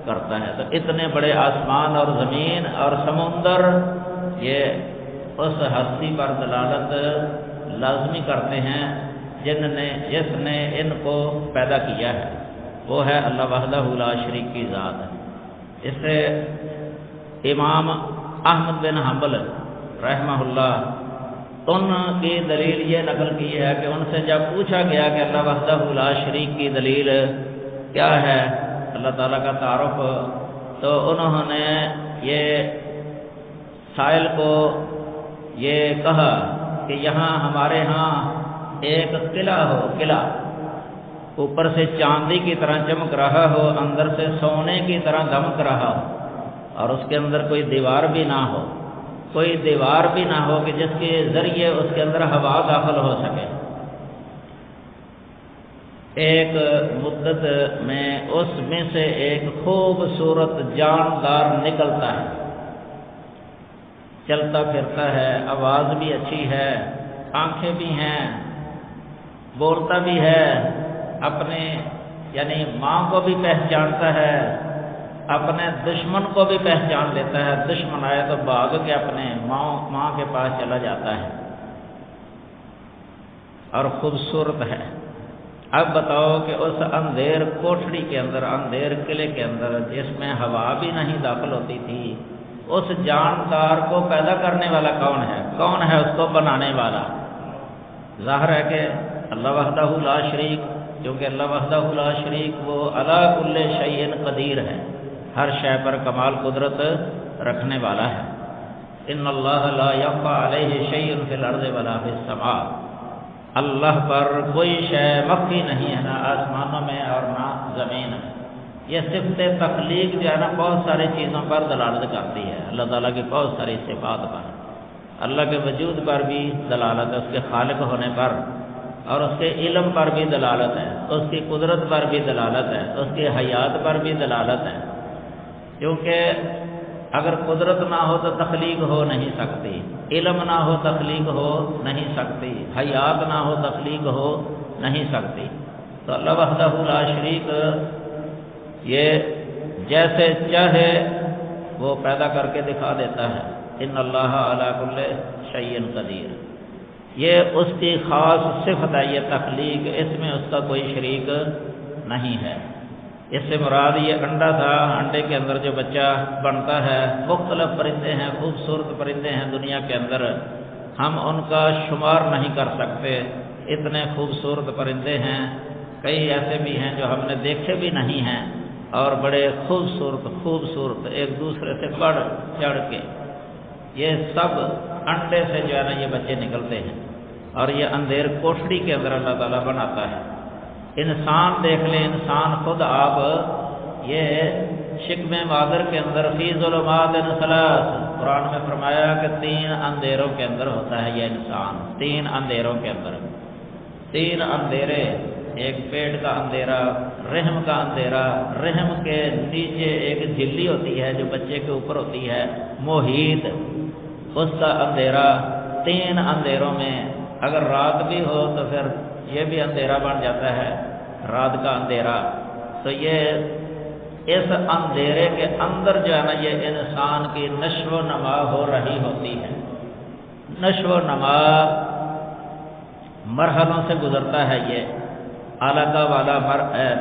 کرتا ہے۔ تو اتنے بڑے آسمان اور زمین اور سمندر یہ اس ہستی پر دلالت لازمی کرتے ہیں جس نے ان کو پیدا کیا ہے، وہ ہے اللہ وحدہ لا شریک کی ذات۔ اس سے امام احمد بن حنبل رحمہ اللہ ان کی دلیل یہ نقل کی ہے کہ ان سے جب پوچھا گیا کہ اللہ وحدہ لا شریک کی دلیل کیا ہے، اللہ تعالیٰ کا تعارف، تو انہوں نے یہ سائل کو یہ کہا کہ یہاں ہمارے ہاں ایک قلعہ ہو، قلعہ اوپر سے چاندی کی طرح چمک رہا ہو، اندر سے سونے کی طرح دمک رہا ہو، اور اس کے اندر کوئی دیوار بھی نہ ہو، کوئی دیوار بھی نہ ہو کہ جس کے ذریعے اس کے اندر ہوا داخل ہو سکے۔ ایک مدت میں اس میں سے ایک خوبصورت جاندار نکلتا ہے، چلتا پھرتا ہے، آواز بھی اچھی ہے، آنکھیں بھی ہیں، بولتا بھی ہے، اپنے یعنی ماں کو بھی پہچانتا ہے، اپنے دشمن کو بھی پہچان لیتا ہے، دشمن آئے تو بھاگ کے اپنے ماں کے پاس چلا جاتا ہے، اور خوبصورت ہے۔ اب بتاؤ کہ اس اندھیر کوٹھڑی کے اندر، اندھیر قلعے کے اندر، جس میں ہوا بھی نہیں داخل ہوتی تھی، اس جاندار کو پیدا کرنے والا کون ہے؟ کون ہے اس کو بنانے والا؟ ظاہر ہے کہ اللہ وحدہ لا شریک، کیونکہ اللہ وحدہ لا شریک وہ علی کل شیء قدیر ہے، ہر شے پر کمال قدرت رکھنے والا ہے۔ ان اللہ لا یخفی علیہ شیء فی الارض ولا فی السماء، اللہ پر کوئی شے مخفی نہیں ہے، نہ آسمانوں میں اور نہ زمین میں۔ یہ صفت تخلیق جو ہے نا بہت ساری چیزوں پر دلالت کرتی ہے، اللہ تعالیٰ کی بہت ساری صفات پر، اللہ کے وجود پر بھی دلالت ہے، اس کے خالق ہونے پر، اور اس کے علم پر بھی دلالت ہے، اس کی قدرت پر بھی دلالت ہے، اس کی حیات پر بھی دلالت ہے، کیونکہ اگر قدرت نہ ہو تو تخلیق ہو نہیں سکتی، علم نہ ہو تخلیق ہو نہیں سکتی، حیات نہ ہو تخلیق ہو نہیں سکتی۔ تو اللہ وحدہ لا شریک یہ جیسے چاہے وہ پیدا کر کے دکھا دیتا ہے۔ ان اللہ علی کل شیء قدیر، یہ اس کی خاص صفت ہے، یہ تخلیق، اس میں اس کا کوئی شریک نہیں ہے۔ اس سے مراد یہ انڈا تھا، انڈے کے اندر جو بچہ بنتا ہے، مختلف پرندے ہیں، خوبصورت پرندے ہیں دنیا کے اندر، ہم ان کا شمار نہیں کر سکتے، اتنے خوبصورت پرندے ہیں، کئی ایسے بھی ہیں جو ہم نے دیکھے بھی نہیں ہیں، اور بڑے خوبصورت ایک دوسرے سے بڑھ چڑھ کے، یہ سب انڈے سے جو ہے نا یہ بچے نکلتے ہیں، اور یہ اندھیر کوٹھڑی کے اندر اللہ تعالیٰ بناتا ہے۔ انسان دیکھ لیں، انسان خود آپ یہ شکم مادر کے اندر فی ظلمات ثلاث، قرآن میں فرمایا کہ 3 اندھیروں کے اندر ہوتا ہے یہ انسان، 3 اندھیروں کے اندر، 3 اندھیرے، ایک پیٹ کا اندھیرا، رحم کا اندھیرا، رحم کے نیچے ایک جھلی ہوتی ہے جو بچے کے اوپر ہوتی ہے، محیط، اس کا اندھیرا۔ 3 اندھیروں میں اگر رات بھی ہو تو پھر یہ بھی اندھیرا بن جاتا ہے، رات کا اندھیرا۔ تو یہ اس اندھیرے کے اندر جو ہے نا یہ انسان کی نشو و نما ہو رہی ہوتی ہے۔ نشو و نما مرحلوں سے گزرتا ہے، یہ علقہ والا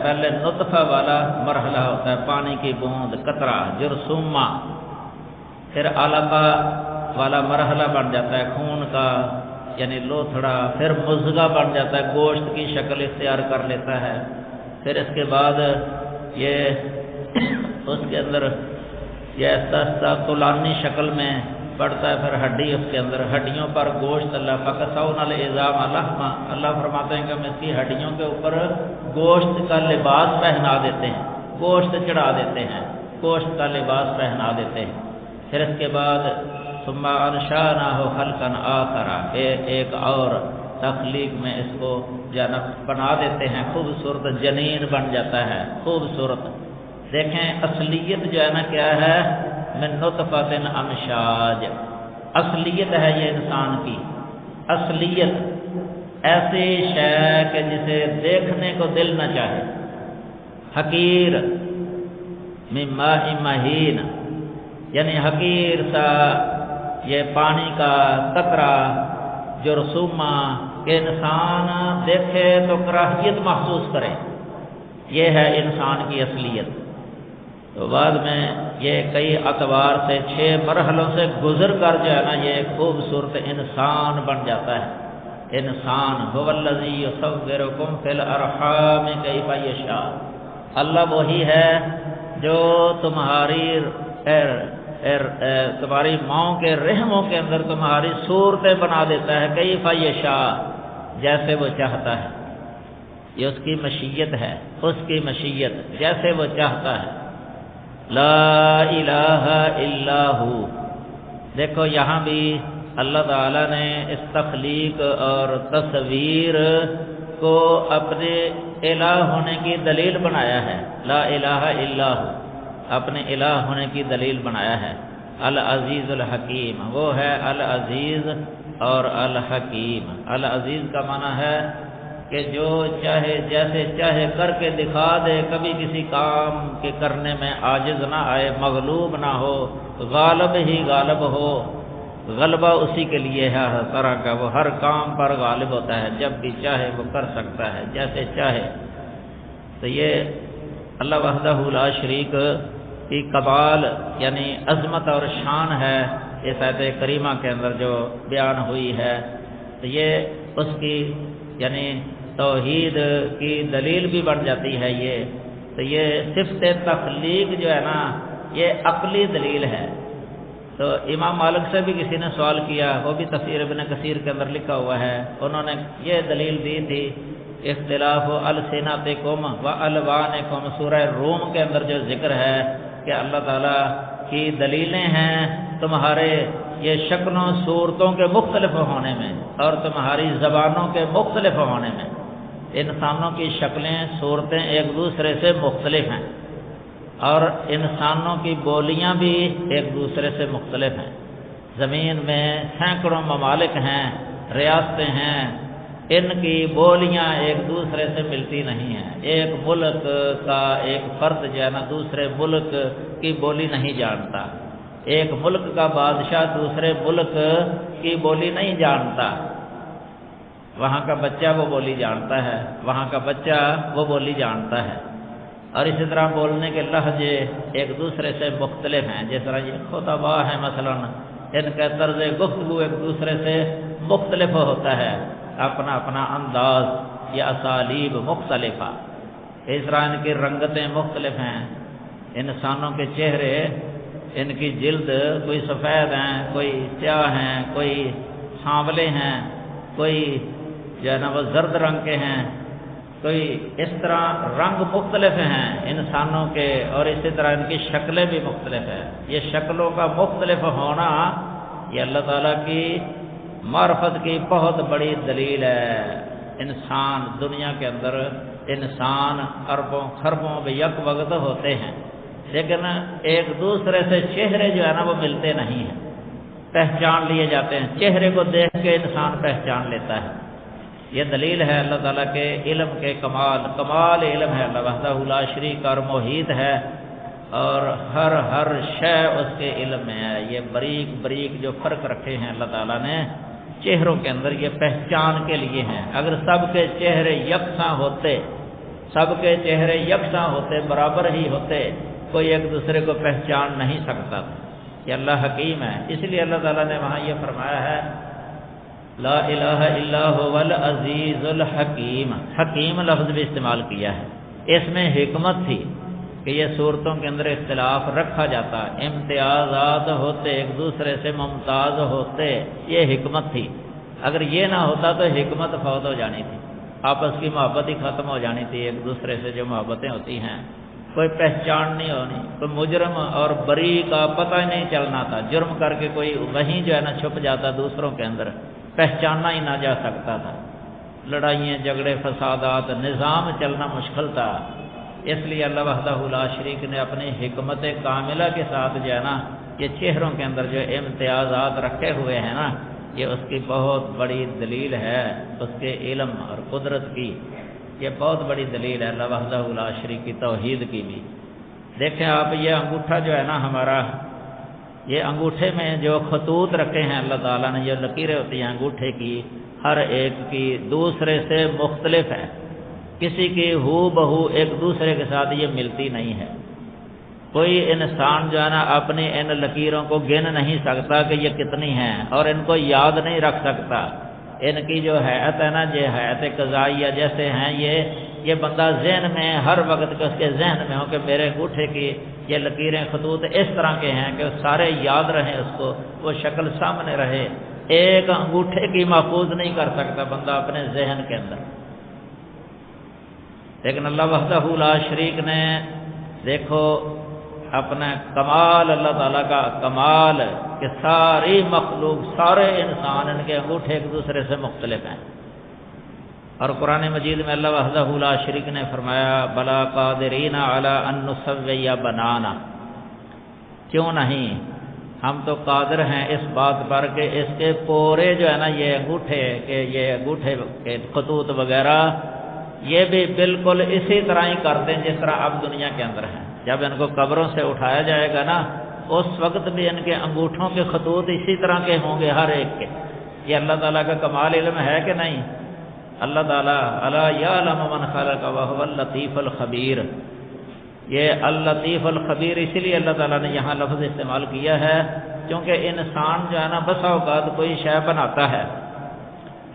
پہلے نطفہ والا مرحلہ ہوتا ہے، پانی کی بوند، قطرہ، جرثومہ، پھر علقہ والا مرحلہ بن جاتا ہے خون کا، یعنی لوتھڑا، پھر مضغہ بن جاتا ہے، گوشت کی شکل اختیار کر لیتا ہے، پھر اس کے بعد یہ اس کے اندر یہ آہستہ طولانی شکل میں پڑتا ہے، پھر ہڈی اس کے اندر، ہڈیوں پر گوشت، اللہ فکسون العظام لحما، اللہ فرماتے ہیں کہ ہم اس کی ہڈیوں کے اوپر گوشت کا لباس پہنا دیتے ہیں، گوشت چڑھا دیتے ہیں، گوشت کا لباس پہنا دیتے ہیں۔ پھر اس کے بعد ثم انشأناه خلقا آخر، ایک اور تخلیق میں اس کو جنم بنا دیتے ہیں، خوبصورت جنین بن جاتا ہے، خوبصورت۔ دیکھیں اصلیت جو ہے نا کیا ہے، من نطفۃ امشاج، اصلیت ہے یہ انسان کی، اصلیت ایسی شے کہ جسے دیکھنے کو دل نہ چاہے، حقیر، من ماء مہین، یعنی حقیر سا یہ پانی کا قطرہ، جرثومہ، کہ انسان دیکھے تو کراہیت محسوس کرے، یہ ہے انسان کی اصلیت۔ تو بعد میں یہ کئی اعتبار سے 6 مرحلوں سے گزر کر جو ہے نا یہ خوبصورت انسان بن جاتا ہے۔ انسان هو الذی یصورکم فی الارحام کیف یشاء، اللہ وہی ہے جو تمہاری ماں کے رحموں کے اندر تمہاری صورتیں بنا دیتا ہے، کیف یشاء، جیسے وہ چاہتا ہے، یہ اس کی مشیت ہے، اس کی مشیت، جیسے وہ چاہتا ہے۔ لا الہ الا ہو، دیکھو یہاں بھی اللہ تعالیٰ نے اس تخلیق اور تصویر کو اپنے الہ ہونے کی دلیل بنایا ہے، لا الہ الا ہو، اپنے الہ ہونے کی دلیل بنایا ہے۔ العزیز الحکیم، وہ ہے العزیز اور الحکیم۔ العزیز کا معنی ہے کہ جو چاہے جیسے چاہے کر کے دکھا دے، کبھی کسی کام کے کرنے میں عاجز نہ آئے، مغلوب نہ ہو، غالب ہی غالب ہو، غلبہ اسی کے لیے ہے ہر طرح کا، وہ ہر کام پر غالب ہوتا ہے، جب بھی چاہے وہ کر سکتا ہے جیسے چاہے۔ تو یہ اللہ وحدہ لا شریک کی کمال یعنی عظمت اور شان ہے، اس آیت کریمہ کے اندر جو بیان ہوئی ہے، تو یہ اس کی یعنی توحید کی دلیل بھی بن جاتی ہے۔ تو یہ صفت تخلیق جو ہے نا، یہ عقلی دلیل ہے۔ تو امام مالک سے بھی کسی نے سوال کیا، وہ بھی تفسیر ابن کثیر کے اندر لکھا ہوا ہے، انہوں نے یہ دلیل دی تھی، اختلاف السنتکم و الوانکم، سورہ روم کے اندر جو ذکر ہے کہ اللہ تعالیٰ کی دلیلیں ہیں تمہارے یہ شکلوں صورتوں کے مختلف ہونے میں اور تمہاری زبانوں کے مختلف ہونے میں۔ انسانوں کی شکلیں صورتیں ایک دوسرے سے مختلف ہیں، اور انسانوں کی بولیاں بھی ایک دوسرے سے مختلف ہیں۔ زمین میں سینکڑوں ممالک ہیں، ریاستیں ہیں، ان کی بولیاں ایک دوسرے سے ملتی نہیں ہیں۔ ایک ملک کا ایک فرد جو ہے نا دوسرے ملک کی بولی نہیں جانتا، ایک ملک کا بادشاہ دوسرے ملک کی بولی نہیں جانتا۔ وہاں کا بچہ وہ بولی جانتا ہے، وہاں کا بچہ وہ بولی جانتا ہے، اور اسی طرح بولنے کے لہجے ایک دوسرے سے مختلف ہیں۔ جس طرح یہ خطباء ہیں مثلا، ان کا طرز گفتگو ایک دوسرے سے مختلف ہوتا ہے، اپنا اپنا انداز یا اسالیب مختلفہ۔ اس طرح ان کی رنگتیں مختلف ہیں۔ انسانوں کے چہرے، ان کی جلد کوئی سفید ہیں، کوئی سیاہ ہیں، کوئی سانولے ہیں، کوئی جو ہے نا وہ زرد رنگ کے ہیں، کوئی اس طرح رنگ مختلف ہیں انسانوں کے، اور اسی طرح ان کی شکلیں بھی مختلف ہیں۔ یہ شکلوں کا مختلف ہونا یہ اللہ تعالیٰ کی معرفت کی بہت بڑی دلیل ہے۔ انسان دنیا کے اندر انسان اربوں خربوں میں یک وقت ہوتے ہیں، لیکن ایک دوسرے سے چہرے جو ہے نا وہ ملتے نہیں ہیں، پہچان لیے جاتے ہیں، چہرے کو دیکھ کے انسان پہچان لیتا ہے۔ یہ دلیل ہے اللہ تعالیٰ کے علم کے کمال علم ہے، اللہ وحدہ لا شریک اور محیط ہے، اور ہر شے اس کے علم میں ہے۔ یہ بریک بریک جو فرق رکھے ہیں اللہ تعالیٰ نے چہروں کے اندر، یہ پہچان کے لیے ہیں۔ اگر سب کے چہرے یکساں ہوتے، سب کے چہرے یکساں ہوتے، برابر ہی ہوتے، کوئی ایک دوسرے کو پہچان نہیں سکتا تھا۔ یہ اللہ حکیم ہے، اس لیے اللہ تعالیٰ نے وہاں یہ فرمایا ہے لا الہ الا هو العزیز الحکیم۔ حکیم لفظ بھی استعمال کیا ہے، اس میں حکمت تھی کہ یہ صورتوں کے اندر اختلاف رکھا جاتا، امتیازات ہوتے، ایک دوسرے سے ممتاز ہوتے، یہ حکمت تھی۔ اگر یہ نہ ہوتا تو حکمت فوت ہو جانی تھی، آپس کی محبت ہی ختم ہو جانی تھی۔ ایک دوسرے سے جو محبتیں ہوتی ہیں کوئی پہچان نہیں ہونی، تو مجرم اور بری کا پتہ ہی نہیں چلنا تھا، جرم کر کے کوئی وہیں جو ہے نا چھپ جاتا دوسروں کے اندر، پہچانا ہی نہ جا سکتا تھا، لڑائیاں جھگڑے فسادات، نظام چلنا مشکل تھا۔ اس لیے اللہ وحدہ لا شریک نے اپنی حکمت کاملہ کے ساتھ جو ہے نا یہ چہروں کے اندر جو امتیازات رکھے ہوئے ہیں نا، یہ اس کی بہت بڑی دلیل ہے، اس کے علم اور قدرت کی یہ بہت بڑی دلیل ہے اللہ وحدہ لا شریک کی توحید کی بھی۔ دیکھیں آپ، یہ انگوٹھا جو ہے نا ہمارا، یہ انگوٹھے میں جو خطوط رکھے ہیں اللہ تعالیٰ نے، یہ لکیریں ہوتی ہیں انگوٹھے کی، ہر ایک کی دوسرے سے مختلف ہے، کسی کی ہو بہو ایک دوسرے کے ساتھ یہ ملتی نہیں ہے۔ کوئی انسان جو ہے نا اپنی ان لکیروں کو گن نہیں سکتا کہ یہ کتنی ہیں، اور ان کو یاد نہیں رکھ سکتا۔ ان کی جو حیات ہے نا، یہ حیات قضائیہ جیسے ہیں، یہ بندہ ذہن میں ہر وقت کے اس کے ذہن میں ہو کہ میرے انگوٹھے کی یہ لکیریں خطوط اس طرح کے ہیں کہ سارے یاد رہیں، اس کو وہ شکل سامنے رہے۔ ایک انگوٹھے کی محفوظ نہیں کر سکتا بندہ اپنے ذہن کے اندر، لیکن اللہ وحدہ لا شریک نے دیکھو اپنا کمال، اللہ تعالیٰ کا کمال کہ ساری مخلوق، سارے انسان، ان کے انگوٹھے ایک دوسرے سے مختلف ہیں۔ اور قرآن مجید میں اللہ وحدہ لا شریک نے فرمایا بلا قادرین علی ان نسوی بنانا، کیوں نہیں، ہم تو قادر ہیں اس بات پر کہ اس کے پورے جو ہے نا یہ انگوٹھے کے خطوط وغیرہ یہ بھی بالکل اسی طرح ہی کرتے ہیں جس طرح اب دنیا کے اندر ہیں۔ جب ان کو قبروں سے اٹھایا جائے گا نا، اس وقت بھی ان کے انگوٹھوں کے خطوط اسی طرح کے ہوں گے ہر ایک کے۔ یہ اللہ تعالیٰ کا کمال علم ہے کہ نہیں؟ اللہ تعالیٰ الا یعلم من خلق وهو اللطیف الخبیر، یہ اللطیف الخبیر اسی لیے اللہ تعالیٰ نے یہاں لفظ استعمال کیا ہے کیونکہ انسان جو ہے نا بسا اوقات کوئی شے بناتا ہے،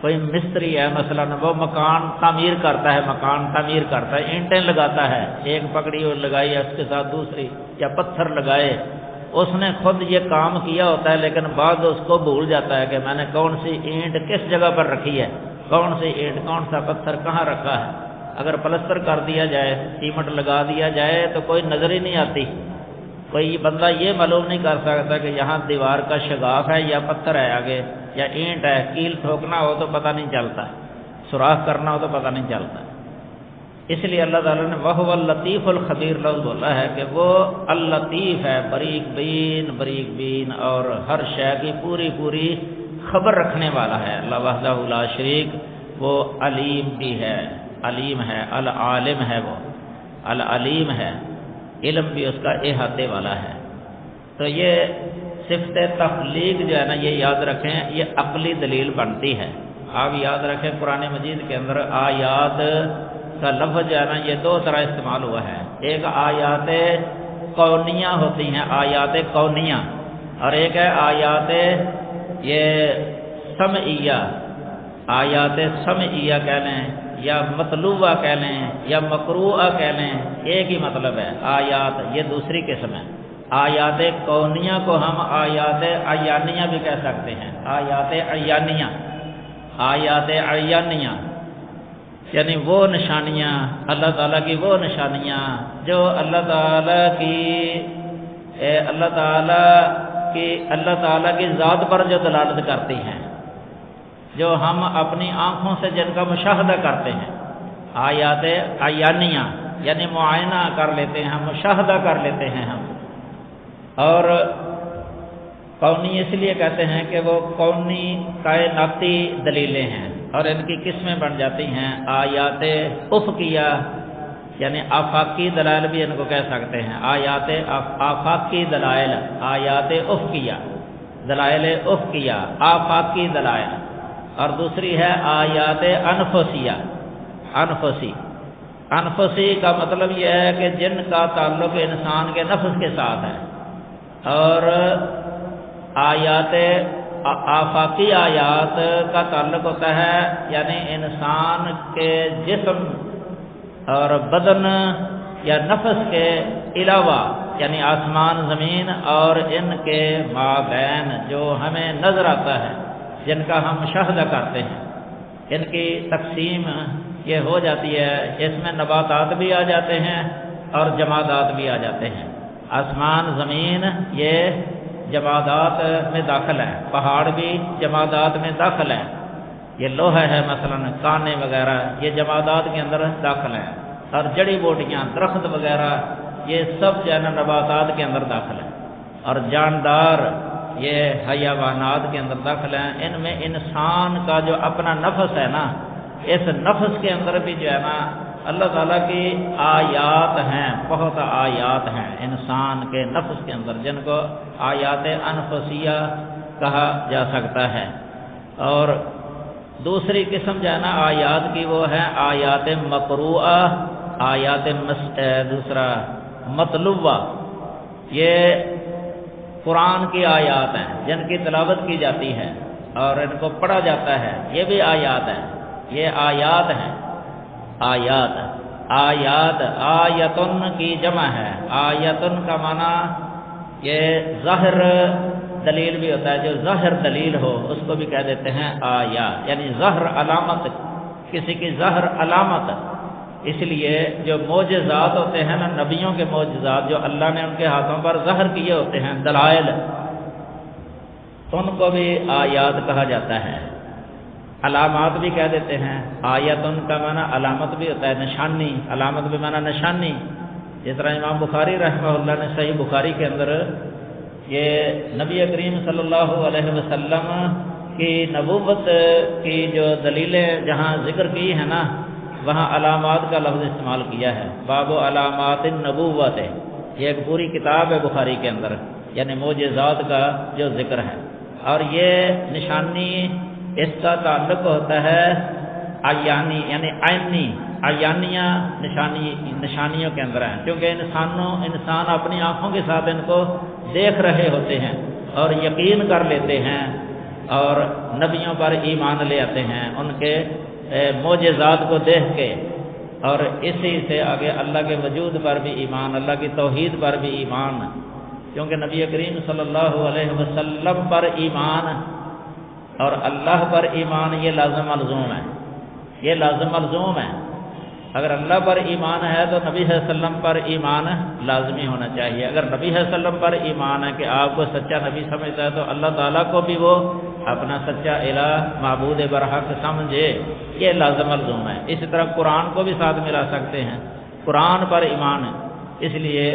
کوئی مستری ہے مثلا، وہ مکان تعمیر کرتا ہے، اینٹیں لگاتا ہے، ایک پکڑی اور لگائی ہے اس کے ساتھ دوسری، یا پتھر لگائے، اس نے خود یہ کام کیا ہوتا ہے لیکن بعد اس کو بھول جاتا ہے کہ میں نے کون سی اینٹ کس جگہ پر رکھی ہے، کون سی اینٹ کون سا پتھر کہاں رکھا ہے۔ اگر پلستر کر دیا جائے، سیمنٹ لگا دیا جائے تو کوئی نظر ہی نہیں آتی، کوئی بندہ یہ معلوم نہیں کر سکتا کہ یہاں دیوار کا شگاف ہے یا پتھر ہے آگے یا اینٹ ہے، کیل ٹھوکنا ہو تو پتہ نہیں چلتا، سوراخ کرنا ہو تو پتہ نہیں چلتا۔ اس لیے اللہ تعالیٰ نے وَهُوَ اللطیف الخبیر لفظ بولا ہے کہ وہ اللطیف ہے، بریک بین اور ہر شے کی پوری خبر رکھنے والا ہے۔ اللہ وحدہ لا شریک، وہ علیم بھی ہے، علیم ہے، العالم ہے، وہ العلیم ہے، علم بھی اس کا احاطے والا ہے۔ تو یہ صفت تخلیق جو ہے نا یہ یاد رکھیں، یہ عقلی دلیل بنتی ہے۔ آپ یاد رکھیں قرآن مجید کے اندر آیات کا لفظ جو ہے نا یہ دو طرح استعمال ہوا ہے، ایک آیات کونیہ ہوتی ہیں، آیات کونیہ، اور ایک ہے آیات یہ سمعیہ، آیات سمعیہ کہہ لیں یا مطلوبہ کہہ لیں یا مقروءہ کہہ لیں، ایک ہی مطلب ہے آیات، یہ دوسری قسم ہے۔ آیات کونیہ کو ہم آیات عیانیہ بھی کہہ سکتے ہیں، آیات عیانیہ یعنی وہ نشانیاں، اللہ تعالیٰ کی وہ نشانیاں جو اللہ تعالیٰ کی ذات پر جو دلالت کرتی ہیں، جو ہم اپنی آنکھوں سے جن کا مشاہدہ کرتے ہیں، آیات عیانیہ یعنی معائنہ کر لیتے ہیں ہم، مشاہدہ کر لیتے ہیں ہم۔ اور کونی اس لیے کہتے ہیں کہ وہ کونی کائناتی دلیلیں ہیں، اور ان کی قسمیں بن جاتی ہیں آیات افقیہ یعنی آفاقی دلائل بھی ان کو کہہ سکتے ہیں، آیات آفاقی دلائل، آیات افقیہ، دلائل افقیہ، آفاقی دلائل، اور دوسری ہے آیات انفسیہ، انفسی کا مطلب یہ ہے کہ جن کا تعلق انسان کے نفس کے ساتھ ہے، اور آیات آفاقی آیات کا تعلق ہوتا ہے یعنی انسان کے جسم اور بدن یا نفس کے علاوہ، یعنی آسمان زمین اور ان کے مابین جو ہمیں نظر آتا ہے، جن کا ہم مشاہدہ کرتے ہیں، ان کی تقسیم یہ ہو جاتی ہے، اس میں نباتات بھی آ جاتے ہیں اور جمادات بھی آ جاتے ہیں۔ آسمان زمین یہ جمادات میں داخل ہے، پہاڑ بھی جمادات میں داخل ہے، یہ لوہا ہے مثلا، کانے وغیرہ یہ جمادات کے اندر داخل ہے، اور جڑی بوٹیاں، درخت وغیرہ یہ سب جو ہے نا نباتات کے اندر داخل ہے، اور جاندار یہ حیوانات کے اندر داخل ہیں۔ ان میں انسان کا جو اپنا نفس ہے نا، اس نفس کے اندر بھی جو ہے نا اللہ تعالیٰ کی آیات ہیں، بہت آیات ہیں انسان کے نفس کے اندر، جن کو آیات انفسیہ کہا جا سکتا ہے۔ اور دوسری قسم جو ہے نا آیات کی وہ ہے آیات مقروءہ، آیات دوسرا مطلوبہ، یہ قرآن کی آیات ہیں جن کی تلاوت کی جاتی ہے اور ان کو پڑھا جاتا ہے، یہ بھی آیات ہیں، یہ آیات ہیں، آیات آیتن کی جمع ہے، آیتن کا معنی یہ ظاہر دلیل بھی ہوتا ہے، جو ظاہر دلیل ہو اس کو بھی کہہ دیتے ہیں آیات، یعنی ظاہر علامت، کسی کی ظاہر علامت۔ اس لیے جو معجزات ہوتے ہیں نا، نبیوں کے معجزات جو اللہ نے ان کے ہاتھوں پر ظاہر کیے ہوتے ہیں، دلائل، تو ان کو بھی آیات کہا جاتا ہے، علامات بھی کہہ دیتے ہیں۔ آیت ان کا معنی علامت بھی ہوتا ہے، نشانی، علامت بھی معنی نشانی۔ جس طرح امام بخاری رحمہ اللہ نے صحیح بخاری کے اندر یہ نبی کریم صلی اللہ علیہ وسلم کی نبوت کی جو دلیلیں جہاں ذکر کی ہیں نا، وہاں علامات کا لفظ استعمال کیا ہے۔ باب علامات النبوت، یہ ایک پوری کتاب ہے بخاری کے اندر، یعنی معجزات کا جو ذکر ہے۔ اور یہ نشانی اس کا تعلق ہوتا ہے عیانی، یعنی عینی، عیانیاں نشانیوں کے اندر ہیں، کیونکہ انسان اپنی آنکھوں کے ساتھ ان کو دیکھ رہے ہوتے ہیں اور یقین کر لیتے ہیں اور نبیوں پر ایمان لے آتے ہیں ان کے معجزات کو دیکھ کے، اور اسی سے آگے اللہ کے وجود پر بھی ایمان، اللہ کی توحید پر بھی ایمان، کیونکہ نبی کریم صلی اللہ علیہ وسلم پر ایمان اور اللہ پر ایمان یہ لازم ملزوم ہے، یہ لازم ملزوم ہے۔ اگر اللہ پر ایمان ہے تو نبی صلی اللہ علیہ وسلم پر ایمان لازمی ہونا چاہیے۔ اگر نبی صلی اللہ علیہ وسلم پر ایمان ہے کہ آپ کو سچا نبی سمجھتا ہے تو اللہ تعالیٰ کو بھی وہ اپنا سچا الہ معبود برحق سمجھے، یہ لازم ملزوم ہے۔ اسی طرح قرآن کو بھی ساتھ ملا سکتے ہیں، قرآن پر ایمان ہے، اس لیے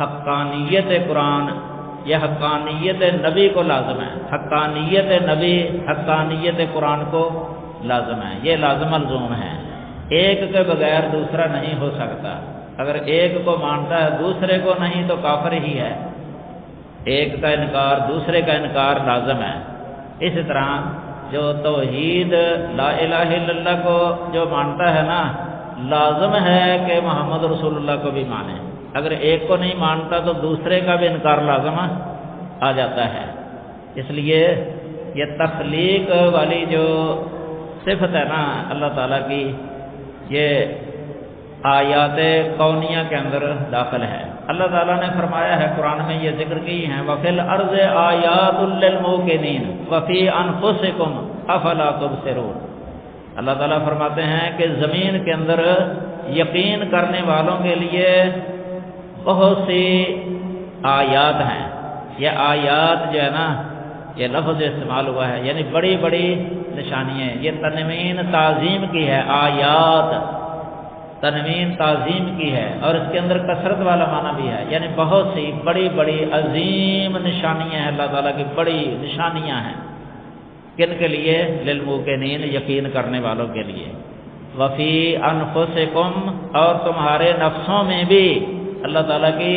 حقانیت قرآن یہ حقانیت نبی کو لازم ہے، حقانیت نبی حقانیت قرآن کو لازم ہے، یہ لازم ملزوم ہے۔ ایک کے بغیر دوسرا نہیں ہو سکتا، اگر ایک کو مانتا ہے دوسرے کو نہیں تو کافر ہی ہے۔ ایک کا انکار دوسرے کا انکار لازم ہے۔ اس طرح جو توحید لا الہ الا اللہ کو جو مانتا ہے نا، لازم ہے کہ محمد رسول اللہ کو بھی مانے۔ اگر ایک کو نہیں مانتا تو دوسرے کا بھی انکار لازم آ جاتا ہے۔ اس لیے یہ تخلیق والی جو صفت ہے نا اللہ تعالیٰ کی، یہ آیات کونیہ کے اندر داخل ہے۔ اللہ تعالیٰ نے فرمایا ہے قرآن میں یہ ذکر کی ہیں، وَفِي الْأَرْضِ آیَاتٌ لِّلْمُوقِنِينَ وَفِي أَنفُسِكُمْ أَفَلَا تُبْصِرُونَ۔ اللہ تعالیٰ فرماتے ہیں کہ زمین کے اندر یقین کرنے والوں کے لیے بہت سی آیات ہیں۔ یہ آیات جو ہے نا، یہ لفظ استعمال ہوا ہے، یعنی بڑی بڑی نشانیاں، یہ تنوین تعظیم کی ہے۔ آیات تنوین تعظیم کی ہے اور اس کے اندر کثرت والا معنی بھی ہے، یعنی بہت سی بڑی بڑی عظیم نشانیاں ہیں، اللہ تعالیٰ کی بڑی نشانیاں ہیں۔ کن کے لیے؟ للموقنین، یقین کرنے والوں کے لیے۔ وفی انفسکم، اور تمہارے نفسوں میں بھی اللہ تعالیٰ کی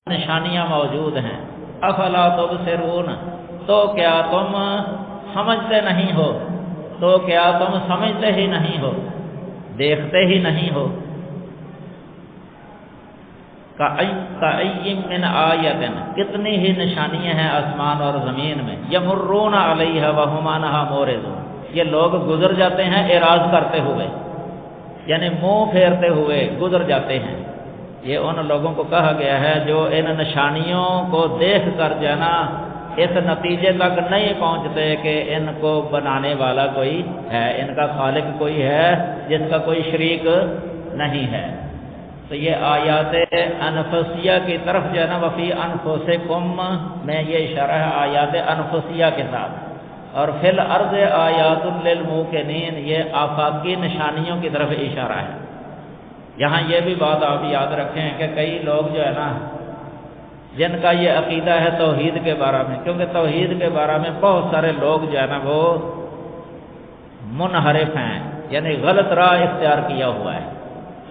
نشانیاں موجود ہیں۔ افلا تبصرون، تو کیا تم سمجھتے نہیں ہو؟ تو کیا تم سمجھتے ہی نہیں ہو، دیکھتے ہی نہیں ہو؟ کأی من آیۃ، کتنی ہی نشانیاں ہیں آسمان اور زمین میں، یمرون علیہا وہم عنہا معرضون، یہ لوگ گزر جاتے ہیں اعراض کرتے ہوئے، یعنی منہ پھیرتے ہوئے گزر جاتے ہیں۔ یہ ان لوگوں کو کہا گیا ہے جو ان نشانیوں کو دیکھ کر جانا اس نتیجے تک نہیں پہنچتے کہ ان کو بنانے والا کوئی ہے، ان کا خالق کوئی ہے جس کا کوئی شریک نہیں ہے۔ تو یہ آیات انفسیہ کی طرف جو ہے نا، وفی انفسکم میں یہ اشارہ ہے آیات انفسیہ کے ساتھ، اور فی الارض آیات للموقنین یہ آفاقی نشانیوں کی طرف اشارہ ہے۔ یہاں یہ بھی بات آپ یاد رکھیں کہ کئی لوگ جو ہے نا، جن کا یہ عقیدہ ہے توحید کے بارے میں، کیونکہ توحید کے بارے میں بہت سارے لوگ جو ہے نا وہ منحرف ہیں، یعنی غلط راہ اختیار کیا ہوا ہے۔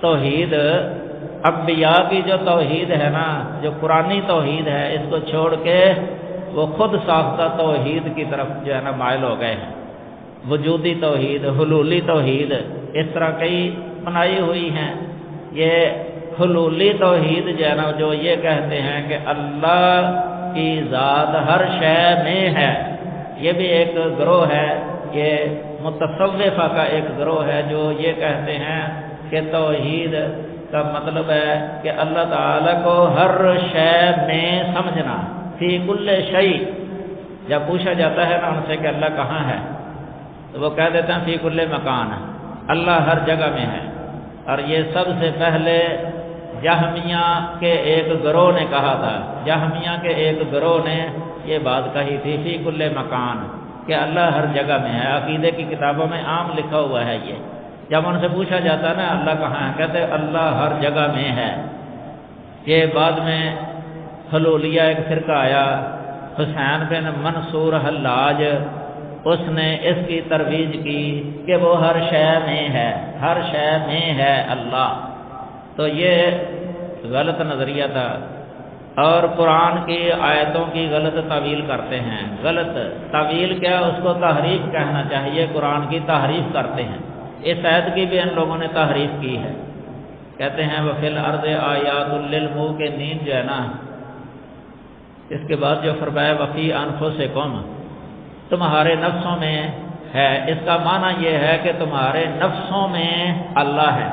توحید انبیاء کی جو توحید ہے نا، جو قرآنی توحید ہے، اس کو چھوڑ کے وہ خود ساختہ توحید کی طرف جو ہے نا مائل ہو گئے ہیں۔ وجودی توحید، حلولی توحید، اس طرح کئی بنائی ہوئی ہیں۔ یہ حلولی توحید جو ہے نا، جو یہ کہتے ہیں کہ اللہ کی ذات ہر شے میں ہے، یہ بھی ایک گروہ ہے، یہ متصوفہ کا ایک گروہ ہے جو یہ کہتے ہیں کہ توحید کا مطلب ہے کہ اللہ تعالیٰ کو ہر شے میں سمجھنا، فی کل شیء۔ جب پوچھا جاتا ہے نا ان سے کہ اللہ کہاں ہے، تو وہ کہہ دیتے ہیں فی کل مکان، اللہ ہر جگہ میں ہے۔ اور یہ سب سے پہلے جہمیہ کے ایک گروہ نے کہا تھا، جہمیہ کے ایک گروہ نے یہ بات کہی تھی فی کل مکان کہ اللہ ہر جگہ میں ہے. عقیدے کی کتابوں میں عام لکھا ہوا ہے یہ. جب ان سے پوچھا جاتا ہے نا اللہ کہاں ہے، کہتے اللہ ہر جگہ میں ہے. یہ بعد میں حلولیہ ایک فرقہ آیا، حسین بن منصور حلاج، اس نے اس کی ترویج کی کہ وہ ہر شے میں ہے، ہر شے میں ہے اللہ. تو یہ غلط نظریہ تھا. اور قرآن کی آیتوں کی غلط تعویل کرتے ہیں. غلط تعویل کیا، اس کو تحریف کہنا چاہیے. قرآن کی تحریف کرتے ہیں. اس آیت کی بھی ان لوگوں نے تحریف کی ہے. کہتے ہیں وَفِي الْأَرْضِ آیَاتٌ لِّلْمُوقِنِينَ جو ہے نا، اس کے بعد جو فرمایا وَفِي أَنفُسِكُمْ، تمہارے نفسوں میں ہے. اس کا معنی یہ ہے کہ تمہارے نفسوں میں اللہ ہے،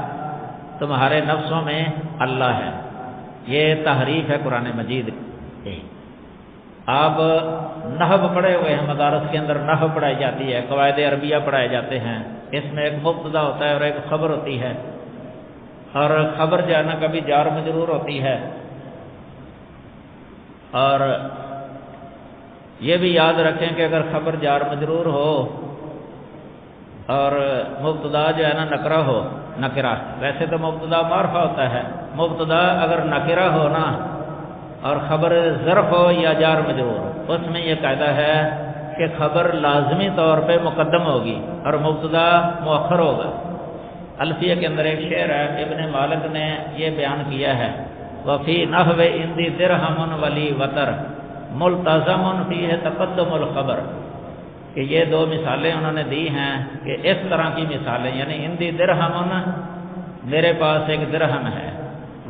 تمہارے نفسوں میں اللہ ہے. یہ تحریف ہے قرآن مجید. آپ نحو پڑھے ہوئے ہیں، مدارس کے اندر نحو پڑھائی جاتی ہے، قواعد عربیہ پڑھائے جاتے ہیں. اس میں ایک مبتدا ہوتا ہے اور ایک خبر ہوتی ہے، اور خبر جو ہے نا کبھی جار مجرور ہوتی ہے. اور یہ بھی یاد رکھیں کہ اگر خبر جار مجرور ہو اور مبتدا جو ہے نا نکرہ ہو، نکرہ ویسے تو مبتدا معرفہ ہوتا ہے، مبتدا اگر نکرہ ہو نا اور خبر ظرف ہو یا جار مجرور، اس میں یہ قاعدہ ہے کہ خبر لازمی طور پہ مقدم ہوگی اور مبتدا مؤخر ہوگا. الفیہ کے اندر ایک شعر ہے، ابن مالک نے یہ بیان کیا ہے وفی نحو اندی درہم ولی وطر ملتزم فیہ تقدم الخبر، کہ یہ دو مثالیں انہوں نے دی ہیں کہ اس طرح کی مثالیں، یعنی اندی درہم، میرے پاس ایک درہم ہے،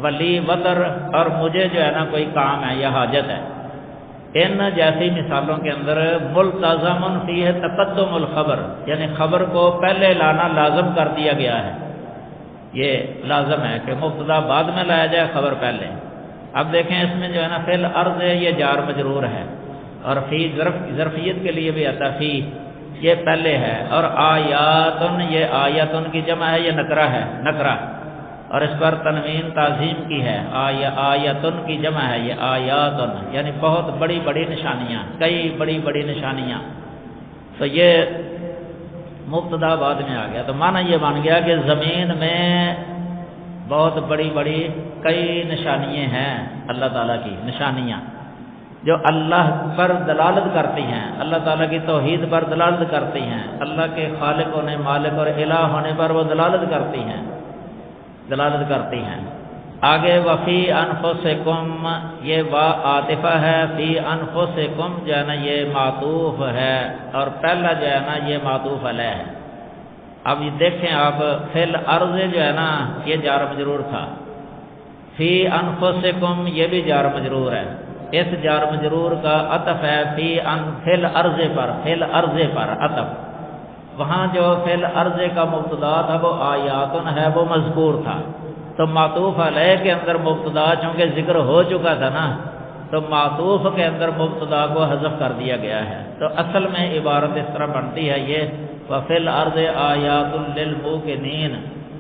ولی وطر، اور مجھے جو ہے نا کوئی کام ہے یا حاجت ہے. ان جیسی مثالوں کے اندر ملتزم فیہ تقدم الخبر، یعنی خبر کو پہلے لانا لازم کر دیا گیا ہے. یہ لازم ہے کہ مبتدا بعد میں لایا جائے، خبر پہلے. اب دیکھیں اس میں جو ہے نا فی الارض یہ جار مجرور ہے، اور فی ظرفیت کے لیے بھی آتا فی، یہ پہلے ہے. اور آیاتن، یہ آیاتن کی جمع ہے، یہ نکرہ ہے، نکرہ، اور اس پر تنوین تعظیم کی ہے. آیاتن کی جمع ہے، یہ آیاتن، یعنی بہت بڑی بڑی نشانیاں، کئی بڑی بڑی نشانیاں. تو یہ مبتدا بعد میں آ گیا، تو معنی یہ بن گیا کہ زمین میں بہت بڑی بڑی کئی نشانیاں ہیں، اللہ تعالیٰ کی نشانیاں جو اللہ پر دلالت کرتی ہیں، اللہ تعالیٰ کی توحید پر دلالت کرتی ہیں، اللہ کے خالق ہونے، مالک اور الہ ہونے پر وہ دلالت کرتی ہیں. آگے وفی انفسکم، یہ وا عاطفہ ہے، فی انفسکم جو ہے نا یہ معطوف ہے، اور پہلا جو ہے نا یہ معطوف علیہ ہے. اب یہ دیکھیں آپ، فی الارض جو ہے نا یہ جار مجرور تھا، فی انفسکم یہ بھی جار مجرور ہے. اس جار مجرور کا عطف ہے فی الارض پر، فی الارض پر عطف. وہاں جو فی الارض کا مبتدا تھا وہ آیاتن ہے، وہ مذکور تھا. تو معطوف علیہ کے اندر مبتدا چونکہ ذکر ہو چکا تھا نا، تو معطوف کے اندر مبتدا کو حذف کر دیا گیا ہے. تو اصل میں عبارت اس طرح بنتی ہے یہ وفی الارض آیات للموقنین